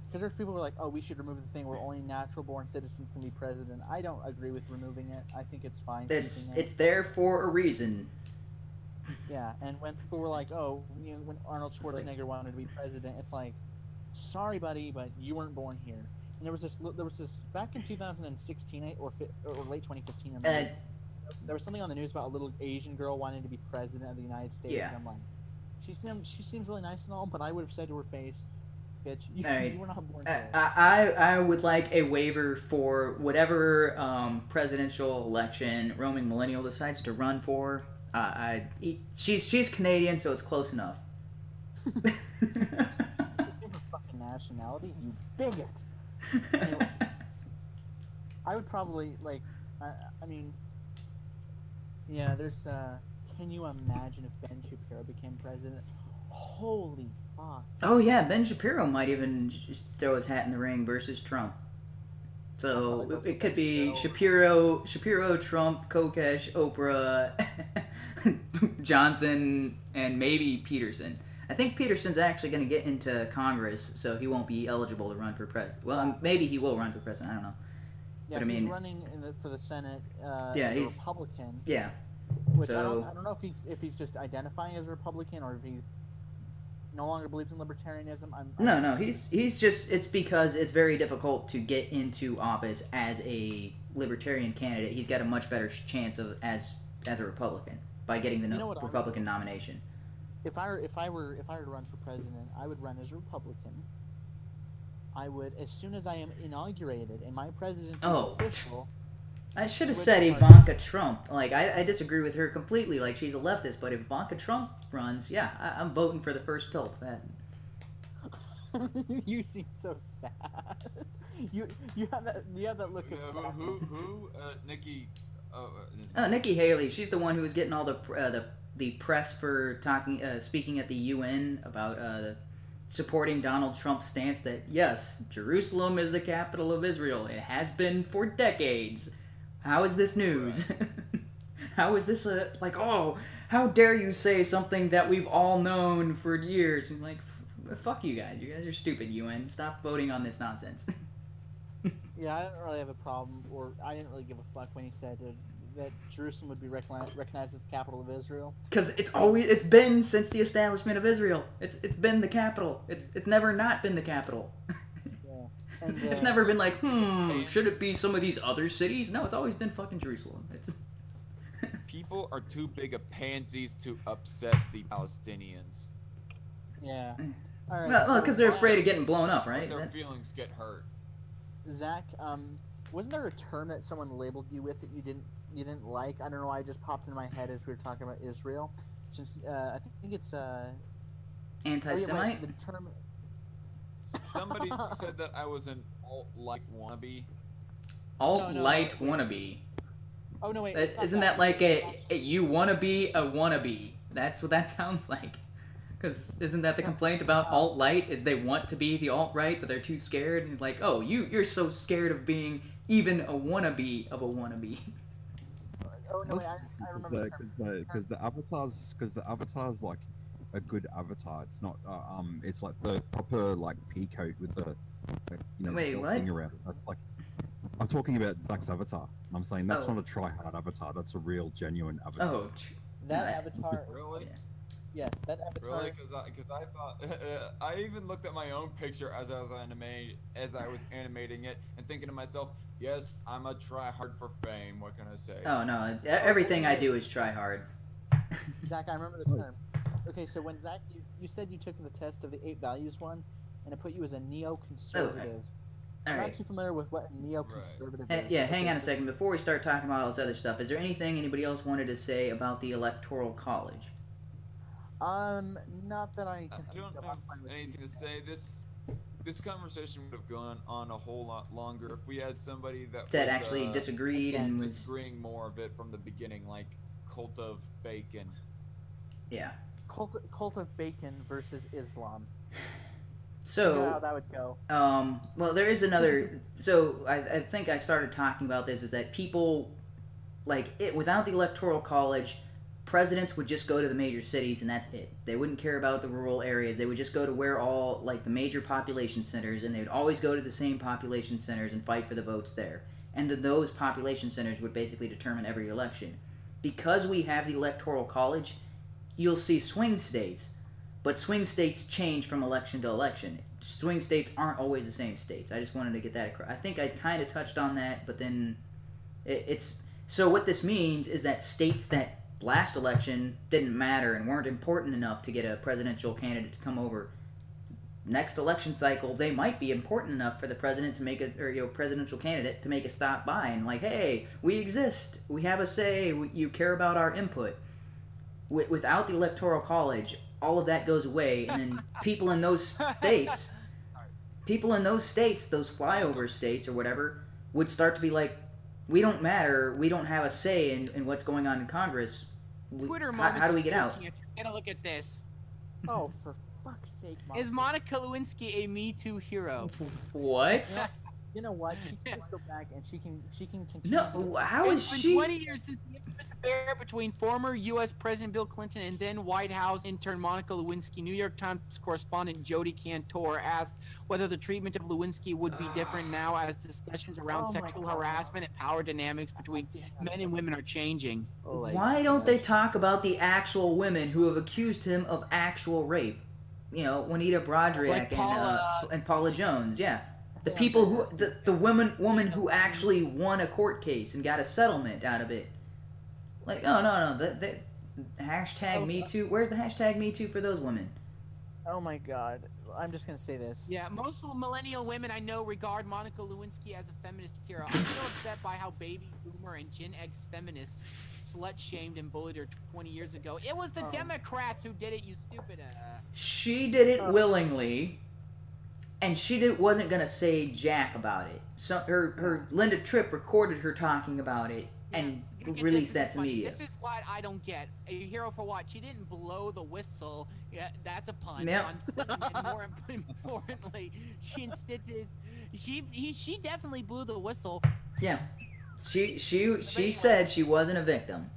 because there's people who are like, we should remove the thing where only natural-born citizens can be president. I don't agree with removing it. I think it's fine. It's there for a reason. Yeah, and when people were like, when Arnold Schwarzenegger wanted to be president, it's like, sorry, buddy, but you weren't born here. And there was this back in 2016 or late 2015. There was something on the news about a little Asian girl wanting to be president of the United States. Yeah. And I'm like, she seems really nice and all, but I would have said to her face, bitch, you were not born here. I would like a waiver for whatever presidential election roaming millennial decides to run for. She's Canadian, so it's close enough. Fucking nationality, you bigot. Anyway, I would probably there's can you imagine if Ben Shapiro became president? Holy fuck. Oh yeah, Ben Shapiro might even just throw his hat in the ring versus Trump. So it could be Shapiro, Trump, Kokesh, Oprah, Johnson, and maybe Peterson. I think Peterson's actually going to get into Congress, so he won't be eligible to run for president. Well, maybe he will run for president. I don't know. Yeah, but I mean, he's running for the Senate. Yeah, as he's a Republican. Yeah. Which So I don't know if he's just identifying as a Republican or if he no longer believes in libertarianism. No, he's just, it's because it's very difficult to get into office as a libertarian candidate. He's got a much better chance of as a Republican by getting the Republican nomination. If I were to run for president, I would run as a Republican. I would, as soon as I am inaugurated and my presidency is official. I should have said Ivanka Trump. Like, I disagree with her completely. Like, she's a leftist, but if Ivanka Trump runs, yeah, I'm voting for the first pill for that. You seem so sad. You have that look of sadness. Who? Nikki. Nikki Haley. She's the one who was getting all the press for speaking at the UN about supporting Donald Trump's stance that yes, Jerusalem is the capital of Israel. It has been for decades. How is this news? How is this how dare you say something that we've all known for years? And like, fuck you guys. You guys are stupid, UN. Stop voting on this nonsense. Yeah, I didn't really have a problem, or I didn't really give a fuck when he said that Jerusalem would be recognized as the capital of Israel. Because it's been since the establishment of Israel. It's been the capital. It's never not been the capital. And, it's never been like, should it be some of these other cities? No, it's always been fucking Jerusalem. People are too big of pansies to upset the Palestinians. Yeah. All right. Well, because they're afraid of getting blown up, right? Their feelings get hurt. Zach, wasn't there a term that someone labeled you with that you didn't like? I don't know why it just popped in my head as we were talking about Israel. Since I think it's anti-Semite. The term. Somebody said that I was an alt-light wannabe. Alt-light wannabe. Oh no, wait. Isn't that like you wanna be a wannabe? That's what that sounds like. Because isn't that the complaint about alt-light? Is they want to be the alt-right, but they're too scared, and like, oh, you're so scared of being even a wannabe of a wannabe. Oh no, I remember. Because the avatar's like a good avatar. It's not. It's like the proper like pea coat with the thing around it. That's like. I'm talking about Zach's avatar. I'm saying that's not a try-hard avatar. That's a real, genuine avatar. Oh, that avatar. Really? Yeah. Yes, that avatar. Really? Because I thought I even looked at my own picture as I was animating it and thinking to myself, yes, I'm a try-hard for fame. What can I say? Oh no, everything I do is try-hard. Zach, I remember the term. Okay, so when Zach, you said you took the test of the 8 values one, and it put you as a neoconservative. I'm not too familiar with what neoconservative is. Yeah, hang on a second. Before we start talking about all this other stuff, is there anything anybody else wanted to say about the Electoral College? Not that I can think of. I don't have anything to say. This conversation would have gone on a whole lot longer if we had somebody that actually disagreed and was disagreeing more of it from the beginning, like Cult of Bacon. Yeah. Cult of Bacon versus Islam. So, you know how that would go. Well, there is another. So, I think I started talking about this is that people, without the Electoral College, presidents would just go to the major cities and that's it. They wouldn't care about the rural areas. They would just go to where all, the major population centers, and they would always go to the same population centers and fight for the votes there. And those population centers would basically determine every election. Because we have the Electoral College, you'll see swing states. But swing states change from election to election. Swing states aren't always the same states. I just wanted to get that across. I think I kind of touched on that, but then it's... So what this means is that states that last election didn't matter and weren't important enough to get a presidential candidate to come over, next election cycle, they might be important enough for the president to make presidential candidate to make a stop by and hey, we exist. We have a say. You care about our input. Without the Electoral College, all of that goes away, and then people in those states, those flyover states or whatever, would start to be like, we don't matter, we don't have a say in what's going on in Congress. Twitter how do we get out? Get a look at this. Oh, for fuck's sake, Monica. Is Monica Lewinsky a Me Too hero? What? You know what? She can just go back and she can continue. No, how is It's been she? 20 years since the infamous affair between former U.S. President Bill Clinton and then White House intern Monica Lewinsky. New York Times correspondent Jodi Cantor asked whether the treatment of Lewinsky would be different now as discussions around sexual harassment and power dynamics between men and women are changing. Why don't they talk about the actual women who have accused him of actual rape? You know, Juanita Broderick Like and Paula Jones, yeah. The people who, the woman who actually won a court case and got a settlement out of it. Like, oh, no, the hashtag Me Too. Where's the hashtag Me Too for those women? Oh my god. I'm just gonna say this. Yeah, most millennial women I know regard Monica Lewinsky as a feminist hero. I'm so upset by how baby boomer and Gen X feminists slut-shamed and bullied her 20 years ago. It was the Democrats who did it, you stupid. She did it willingly, and she wasn't gonna say jack about it. So her Linda Tripp recorded her talking about it and released that to media. This is what I don't get. A hero for what? She didn't blow the whistle. Yeah, that's a pun. Yep. And more importantly, she insisted. She definitely blew the whistle. Yeah, she said she wasn't a victim.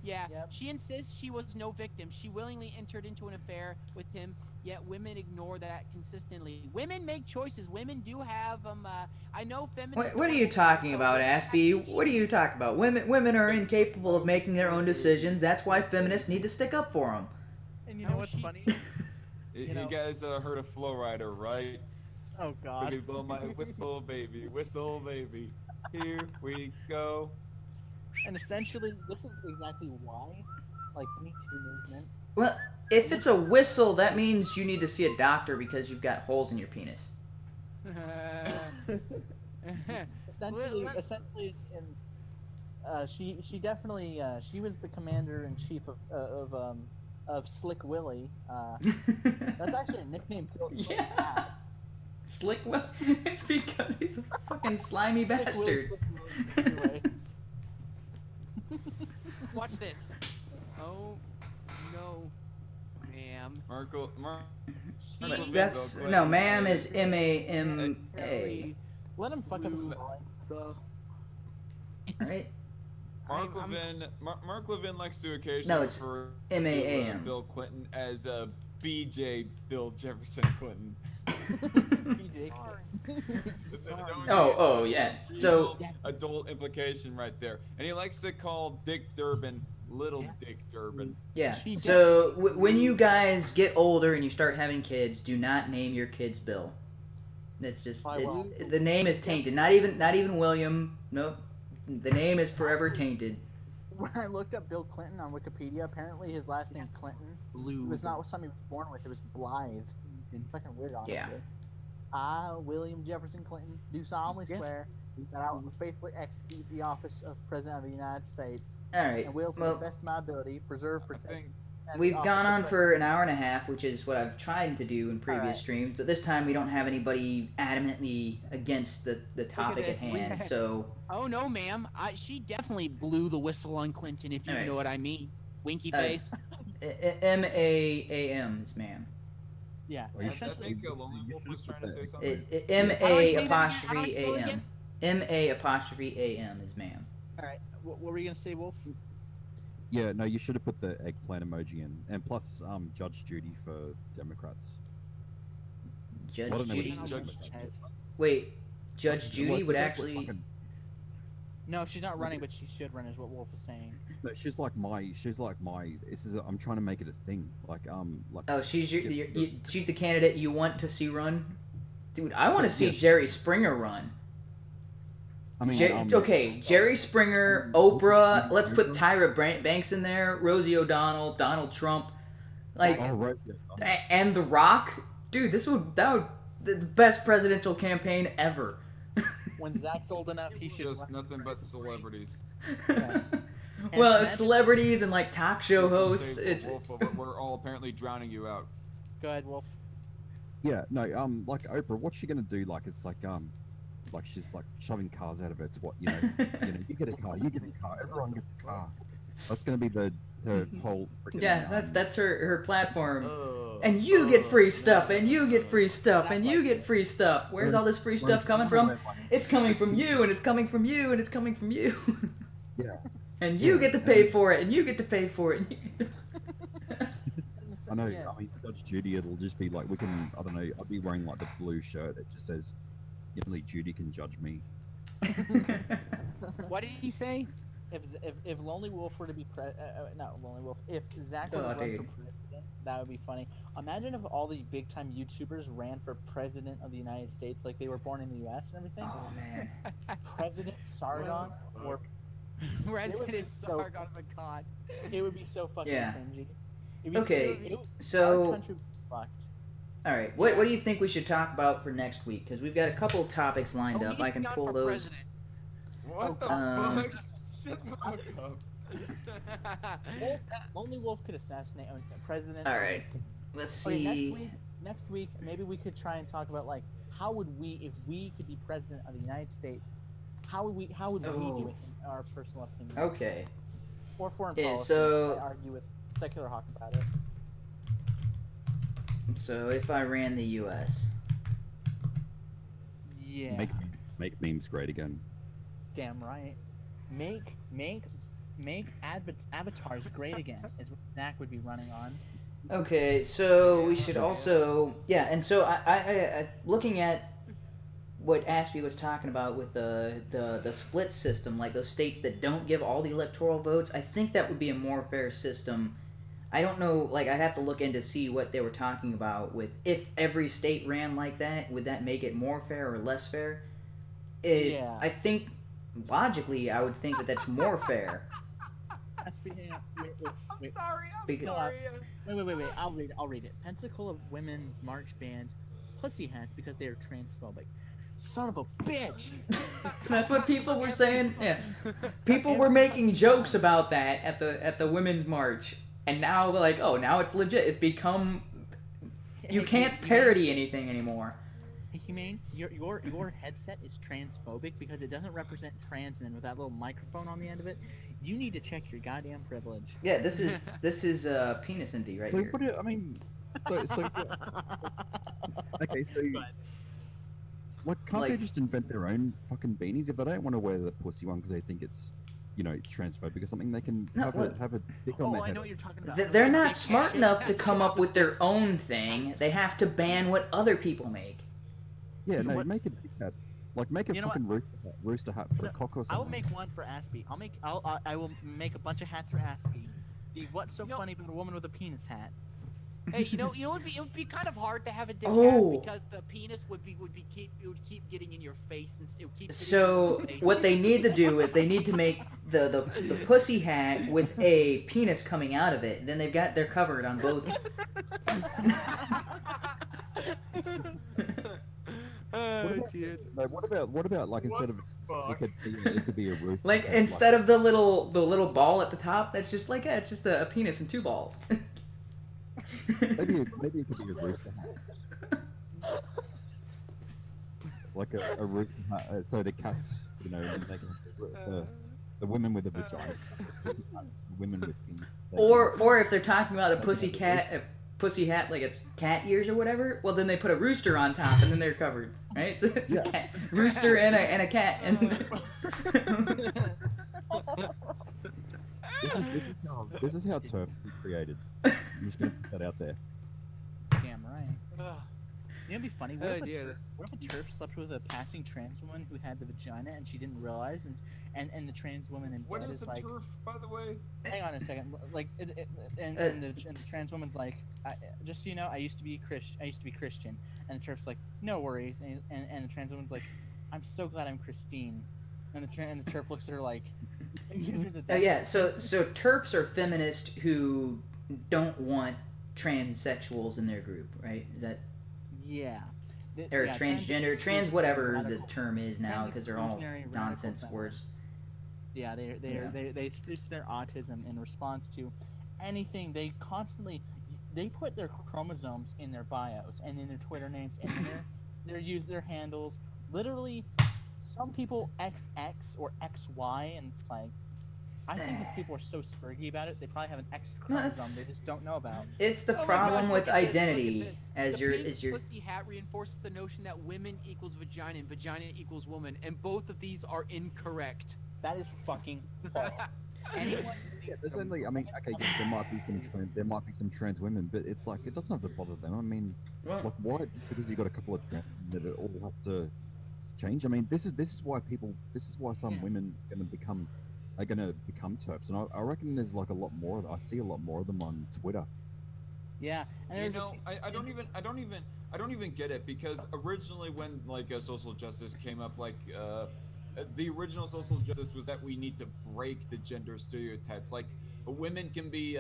Yeah, she insists she was no victim. She willingly entered into an affair with him, yet women ignore that consistently. Women make choices. Women do have I know feminists. What are you talking about, Aspie? What are you talking about? Women are incapable of making their own decisions. That's why feminists need to stick up for them. And you know what's funny? You guys heard of Flow Rider, right? Oh god. Baby, blow my whistle, baby, whistle, baby. Here we go. And essentially, this is exactly why, like, Me Too movement. Well, if it's a whistle, that means you need to see a doctor because you've got holes in your penis. essentially, she definitely she was the commander in chief of Slick Willie. That's actually a nickname. Yeah. Slick Willie. It's because he's a fucking slimy bastard. Anyway. Watch this. Oh no, ma'am. That's no, ma'am is M-A-M-A. Let him fucking slide. Alright. Mark Levin likes to occasionally refer to Bill Clinton as BJ Bill Jefferson Clinton. Oh yeah. So adult implication right there, and he likes to call Dick Durbin Little Dick Durbin. Yeah. So when you guys get older and you start having kids, do not name your kids Bill. It's just the name is tainted. Not even William. Nope. The name is forever tainted. When I looked up Bill Clinton on Wikipedia, apparently his last name Clinton was not something he was born with. It was Blythe. Fucking weird, honestly. Yeah. I, William Jefferson Clinton, do solemnly swear that I will faithfully execute the office of President of the United States. All right. And will, to the best of my ability, preserve, protect. We've gone on for an hour and a half, which is what I've tried to do in previous streams, but this time we don't have anybody adamantly against the topic at hand, so... Oh, no, ma'am. She definitely blew the whistle on Clinton, if you know what I mean. Winky face. M-A-A-M is ma'am. Yeah. I think Lonely Wolf was trying to say something. M-A-apostrophe-A-M. M-A-apostrophe-A-M is ma'am. Alright, what were you going to say, Wolf? Yeah, no, you should have put the eggplant emoji in, and plus Judge Judy for Democrats. Judge Judy. Judge. Wait, Judge Judy would actually. No, she's not running, but she should run, is what Wolf is saying. No, she's like my. This is. I'm trying to make it a thing. Like. Oh, she's she's the candidate you want to see run, dude. I want to see Jerry Springer run. I mean, Jerry Springer, Oprah. Let's put Tyra Banks in there. Rosie O'Donnell, Donald Trump, and The Rock. Dude, that would the best presidential campaign ever. When Zach's old enough, he should. Just nothing but celebrities. Yes. Well, it's celebrities and like talk show hosts. Wolf, we're all apparently drowning you out. Go ahead, Wolf. Yeah, no, like Oprah, what's she gonna do? Like it's like she's like shoving cars out of it. What you get a car, everyone gets a car. That's gonna be the whole. Yeah, that's her platform. And you get free stuff, and you get free stuff, and you get free stuff. Where's all this free stuff coming from? It's coming from you, and it's coming from you, and it's coming from you. Yeah. And you get to pay for it, and you get to pay for it. I know. I mean, Judge Judy, it'll just be like I don't know. I'll be wearing like the blue shirt that just says, "Only Judy can judge me." What did he say? If Lonely Wolf were to be not Lonely Wolf, if Zach were to run for president, that would be funny. Imagine if all the big time YouTubers ran for president of the United States, like they were born in the U.S. and everything. Oh man. President Sargon or President Sargon of a god. It would be so fucking cringy. Okay, so our country would be fucked. All right, what do you think we should talk about for next week? Because we've got a couple of topics lined up. I can pull those. President. What the fuck? Shut the fuck up. Lonely Wolf could assassinate a president. All right, let's see. Next week, maybe we could try and talk about like how would we, if we could be president of the United States, how would we do it in our personal opinion? Okay. Or foreign policy. So I argue with Secular Hawk about it. So if I ran the U.S. Yeah. Make memes great again. Damn right. Make avatars great again is what Zach would be running on. Okay, so we should also and so I looking at what Aspie was talking about with the split system, like those states that don't give all the electoral votes, I think that would be a more fair system. I don't know, like I'd have to look in to see what they were talking about with if every state ran like that, would that make it more fair or less fair? I think logically I would think that that's more fair. Wait. I'm sorry. Wait. I'll read it. Pensacola Women's March bans pussy hats because they are transphobic. Son of a bitch! That's what people were saying. Yeah, people were making jokes about that at the Women's March, and now they're like, oh, now it's legit. It's become you can't parody anything anymore. Hey, HUMANe, your headset is transphobic because it doesn't represent trans men with that little microphone on the end of it. You need to check your goddamn privilege. Yeah, this is penis envy right here. I mean, so okay, so can't they just invent their own fucking beanies if they don't want to wear the pussy one because they think it's transphobic or something? They can have a dick on their head. I know what you're talking about. They're not smart enough to come up with their own thing. They have to ban what other people make. Yeah, no, make a big hat. Like make a fucking rooster hat for a cock or something. I will make one for Aspie. I will make a bunch of hats for Aspie. What's so funny about a woman with a penis hat? Hey, it would be kind of hard to have a dick hat because the penis would keep getting in your face and it would keep. So what they need to do is they need to make the pussy hat with a penis coming out of it. Then they're covered on both. What about like instead of it could be a rooster? Like instead of the little ball at the top, that's just like it's just a penis and two balls. maybe it could be a rooster hat. Like a rooster hat, so the cats, they can the women with the vaginas, women with penis. Or if they're talking about a pussy hat, like it's cat ears or whatever, well then they put a rooster on top and then they're covered, right? So it's a cat, rooster and a cat. And this is how turf was created. I'm just gonna put that out there. Damn right. You know, it'd be funny. What if a TERF slept with a passing trans woman who had the vagina and she didn't realize, and the trans woman in what bed is a like, TERF, by the way? Hang on a second. Like, and the trans woman's like, just so you know, I used to be Christian, and the TERF's like, no worries, and the trans woman's like, I'm so glad I'm Christine, and the TERF looks at her like, yeah. So TERFs are feminists who don't want transsexuals in their group, right? Is that? Yeah. Or transgender, trans, whatever the term is now, because they're all nonsense words. Yeah, they switch their autism in response to anything. They put their chromosomes in their bios and in their Twitter names and in their handles. Literally, some people XX or XY, and it's like, I think these people are so spurgy about it, they probably have an extra chromosome they just don't know about. It's the Oh my problem gosh, with look at this, identity look at this. as the your pink as your. pussy hat reinforces the notion that women equals vagina and vagina equals woman, and both of these are incorrect. That is fucking false. Anyone Yeah, there's only. I mean, okay, yeah, there might be some trans women, but it's like it doesn't have to bother them. I mean, Well, like why just because you got a couple of trans that it all has to change? I mean, this is why some women are gonna become TERFs, and I reckon there's like a lot more. I see a lot more of them on Twitter. Yeah, and You there's know, I don't even get it, because originally when like social justice came up, like the original social justice was that we need to break the gender stereotypes. Like women can be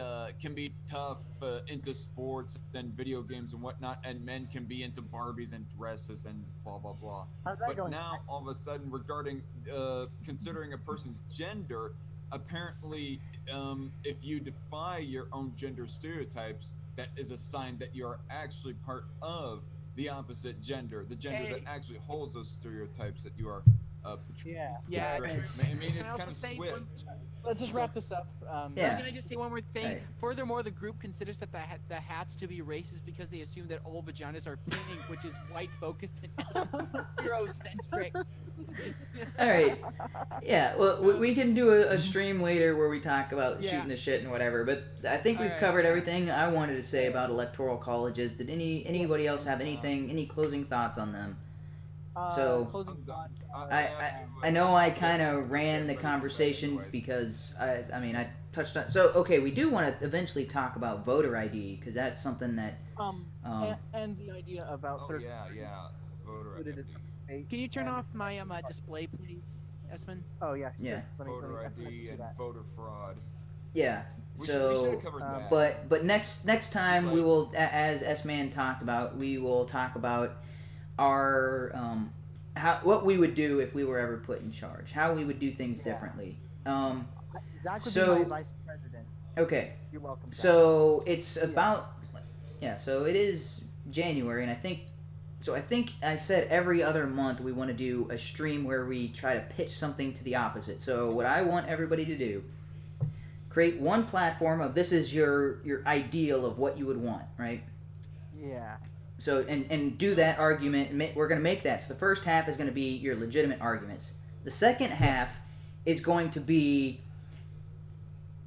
tough into sports and video games and whatnot, and men can be into Barbies and dresses and blah blah blah. how's that But going? now all of a sudden, regarding considering a person's gender, apparently, if you defy your own gender stereotypes, that is a sign that you are actually part of the opposite gender, the gender that actually holds those stereotypes that you are Yeah, portraying. it's- I mean, Can I it's also kind of say switch. Let's just wrap this up. Yeah. Can I just say one more thing? Right. Furthermore, the group considers that the hats to be racist because they assume that all vaginas are pink, which is white focused and Eurocentric. All right. Yeah. Well, we can do a stream later where we talk about Yeah. shooting the shit and whatever. But I think we've Alright. covered everything I wanted to say about electoral colleges. Did anybody else have any closing thoughts on them? So- Closing thoughts. I know I kind of ran the conversation because I touched on. So okay, we do want to eventually talk about voter ID because that's something that And the idea about Oh yeah, voter included ID, Can you turn off my display, please, Esmond? Oh yeah, sure. Yeah. voter I forgot to ID, do and that. voter fraud. yeah. We should So have covered that. but next time we will, as S-Man talked about, we will talk about our what we would do if we were ever put in charge, how we would do things differently. Zach would so- be my vice president. Okay. You're welcome. Zach. So it's about so it is January, and I think I said every other month we want to do a stream where we try to pitch something to the opposite. So what I want everybody to do, create one platform of this is your ideal of what you would want, right? Yeah. So and do that argument. We're going to make that. So the first half is going to be your legitimate arguments. The second half is going to be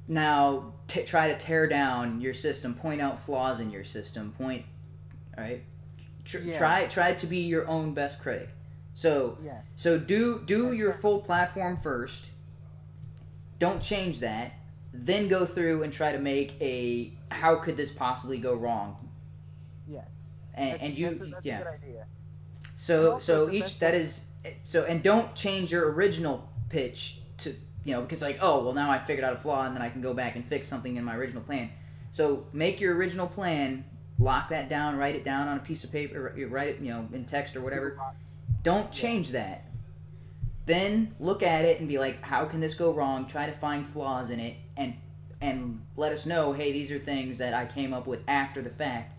now try to tear down your system, point out flaws in your system, right? Try to be your own best critic. So Yes. so do your full platform first. Don't change that. Then go through and try to make a how could this possibly go wrong? Yes. And That's you a good idea. So also, it's the each best that way- is so and don't change your original pitch to because like oh well now I figured out a flaw and then I can go back and fix something in my original plan. So make your original plan, lock that down, write it down on a piece of paper, write it in text or whatever. Don't change that. Then look at it and be like, how can this go wrong? Try to find flaws in it and let us know, hey, these are things that I came up with after the fact.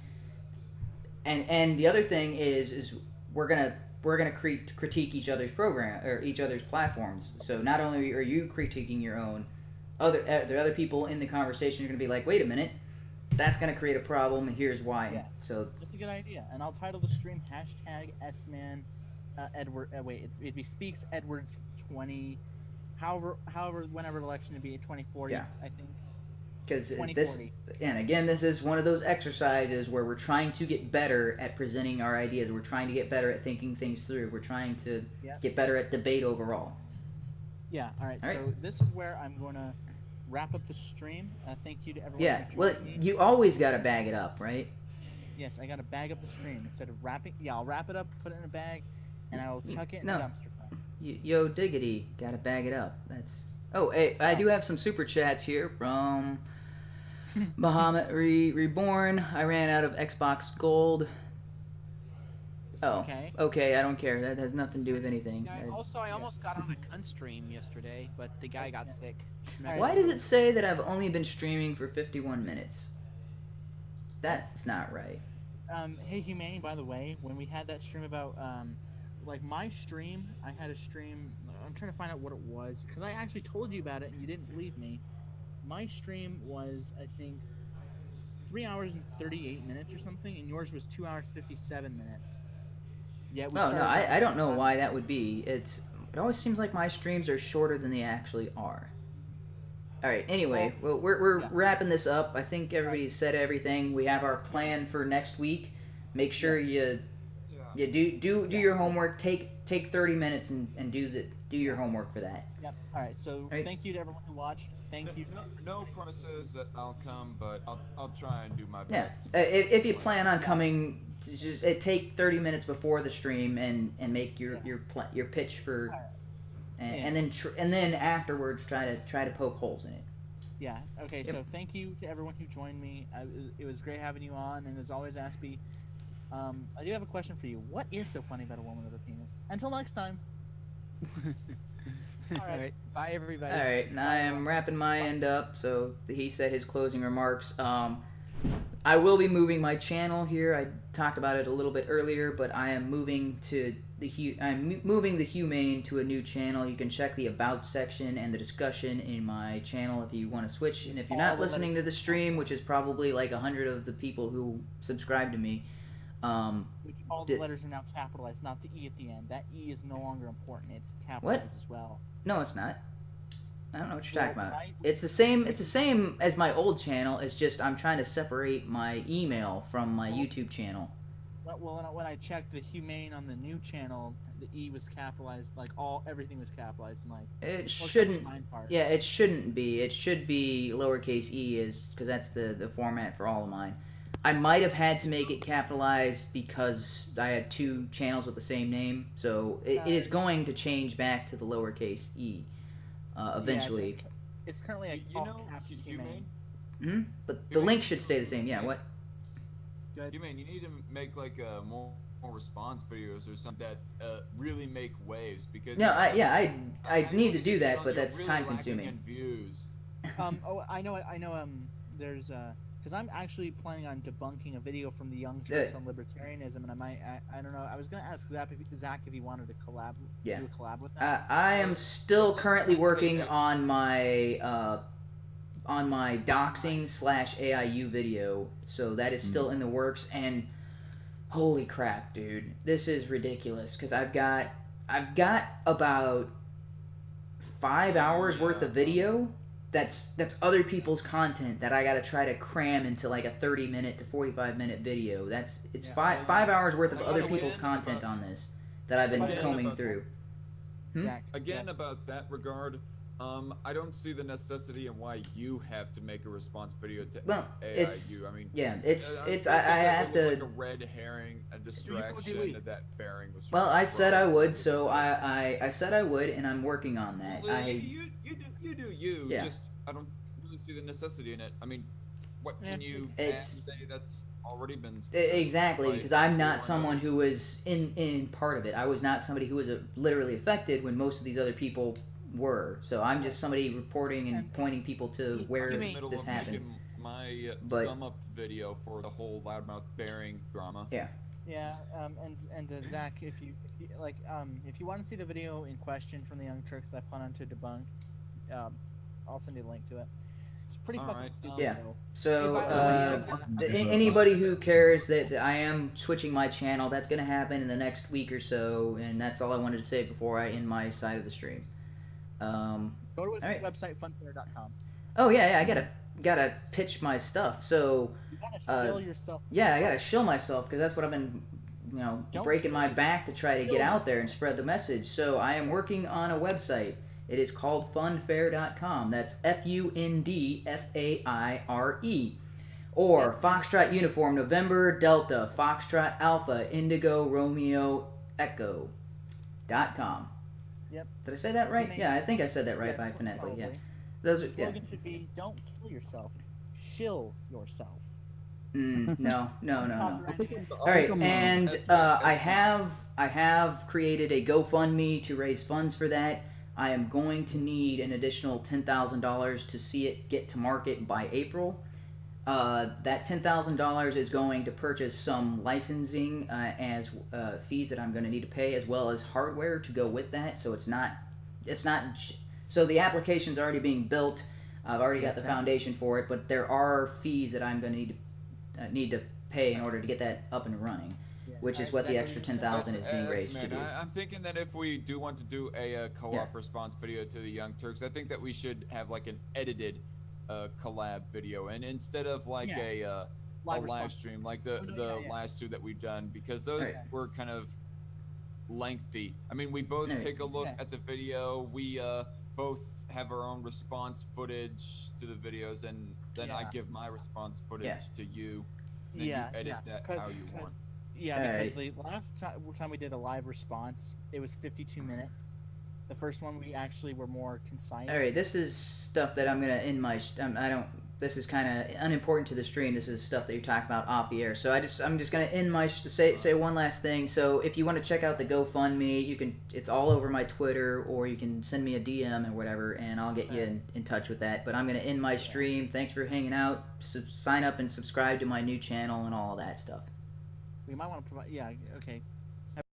And the other thing is we're gonna critique each other's program or each other's platforms. So not only are you critiquing your own, the other people in the conversation are gonna be like, wait a minute, that's gonna create a problem, and here's why. Yeah. So That's a good idea. And I'll title the stream #SMan Edward. It'd be Speaks Edwards 20. However, whenever election to be 2040. Yeah. I think. because this 2040. and again this is one of those exercises where we're trying to get better at presenting our ideas. We're trying to get better at thinking things through. We're trying to get better at debate overall. Yeah. All right. All right. So this is where I'm going to wrap up the stream. Thank you to everyone. Yeah, who well, joined me. you always got to bag it up, right? Yes, I got to bag up the stream instead of wrapping. Yeah, I'll wrap it up, put it in a bag, and I'll chuck it in No. the dumpster fire. Yo, diggity, got to bag it up. That's hey, I do have some super chats here from Bahamut Reborn. I ran out of Xbox Gold. Oh, okay, I don't care. That has nothing to do with anything. I almost got on a cunt stream yesterday, but the guy got sick. Why does it say that I've only been streaming for 51 minutes? That's not right. Hey, HUMANe, by the way, when we had that stream about like my stream, I had a stream. I'm trying to find out what it was because I actually told you about it and you didn't believe me. My stream was, I think, 3 hours and 38 minutes or something, and yours was 2 hours 57 minutes. Yeah. Oh no, I don't know why that would be. It always seems like my streams are shorter than they actually are. All right. Anyway, well, we're wrapping this up. I think everybody's said everything. We have our plan for next week. Make sure you do your homework. Take 30 minutes and do your homework for that. Yep. All right. So thank you to everyone who watched. Thank you. No promises that I'll come, but I'll try and do my best. Yeah. If you plan on coming, just take 30 minutes before the stream and make your pitch for. And then afterwards try to poke holes in it. Yeah. Okay. So thank you to everyone who joined me. It was great having you on, and as always, Aspie, I do have a question for you. What is so funny about a woman with a penis? Until next time. All right. Bye, everybody. All right. And I am wrapping my end up. So he said his closing remarks. I will be moving my channel here. I talked about it a little bit earlier, but I am moving the HUMANE to a new channel. You can check the About section and the discussion in my channel if you want to switch. And if you're not listening to the stream, which is probably like 100 of the people who subscribe to me, which all the letters are now capitalized, not the E at the end. That E is no longer important. It's capitalized as well. No, it's not. I don't know what you're talking about. It's the same as my old channel. It's just I'm trying to separate my email from my YouTube channel. Well, when I checked the HUMANE on the new channel, the E was capitalized. Like everything was capitalized. It shouldn't. Yeah, it shouldn't be. It should be lowercase e, because that's the format for all of mine. I might have had to make it capitalized because I had two channels with the same name, so it is going to change back to the lowercase e eventually. Yeah, it's currently all caps HUMANE. Mm-hmm. But the link should stay the same. Yeah. What? You need to make like more response videos or something that really make waves because. No, I need to do that, but that's really time consuming. Views. I know. There's because I'm actually planning on debunking a video from the Young Turks on libertarianism, and I don't know. I was gonna ask Zach if he wanted to do a collab with that. I am still currently working on my doxing / AIU video, so that is still in the works. And holy crap, dude, this is ridiculous because I've got about 5 hours worth of video. That's other people's content that I gotta try to cram into like a 30-minute to 45-minute video. It's 5 hours worth of other people's content on this that I've been combing through. Again, about that regard, I don't see the necessity in why you have to make a response video to AIU. I have to. Like a red herring, a distraction. That bearing was. Well, I said I would, so I said I would, and I'm working on that. Well, you do you. Yeah. Just I don't really see the necessity in it. I mean, what can you say that's already been exactly because I'm not someone who was in part of it. I was not somebody who was literally affected when most of these other people were. So I'm just somebody reporting and pointing people to where this happened. My sum up video for the whole loudmouth bearing drama. Yeah. Yeah, and Zach, if you want to see the video in question from the Young Turks that I plan on to debunk, I'll send you the link to it. It's pretty fucking stupid. Yeah. So anybody who cares that I am switching my channel, that's going to happen in the next week or so, and that's all I wanted to say before I end my side of the stream. Go to his website, funfair.com. Oh yeah, I gotta pitch my stuff. So you gotta shill yourself. Yeah, I gotta shill myself because that's what I've been, breaking my back to try to get out there and spread the message. So I am working on a website. It is called funfair.com. That's FUNDFAIRE. Or Foxtrot Uniform November Delta Foxtrot Alpha Indigo Romeo Echo.com. Yep. Did I say that right? Yeah, I think I said that right by phonetically. Yeah. The slogan should be, don't kill yourself, shill yourself. No. All right, and I have created a GoFundMe to raise funds for that. I am going to need an additional $10,000 to see it get to market by April. That $10,000 is going to purchase some licensing as fees that I'm going to need to pay, as well as hardware to go with that. So it's not. So the application's already being built. I've already got the foundation for it, but there are fees that I'm going to need to pay in order to get that up and running, which is what the extra 10,000 is being raised to do. I'm thinking that if we do want to do a co-op response video to the Young Turks, I think that we should have like an edited collab video, and instead of like a live stream like the last two that we've done, because those were kind of lengthy. I mean, we both take a look at the video. We both have our own response footage to the videos, and then I give my response footage to you. And then you edit that how you want. Yeah, because the last time we did a live response, it was 52 minutes. The first one we actually were more concise. All right, this is stuff that I'm gonna end my. This is kind of unimportant to the stream. This is stuff that you talk about off the air. So I'm just gonna end my say one last thing. So if you want to check out the GoFundMe, you can. It's all over my Twitter, or you can send me a DM or whatever, and I'll get you in touch with that. But I'm gonna end my stream. Thanks for hanging out. Sign up and subscribe to my new channel and all of that stuff. We might want to provide. Yeah. Okay.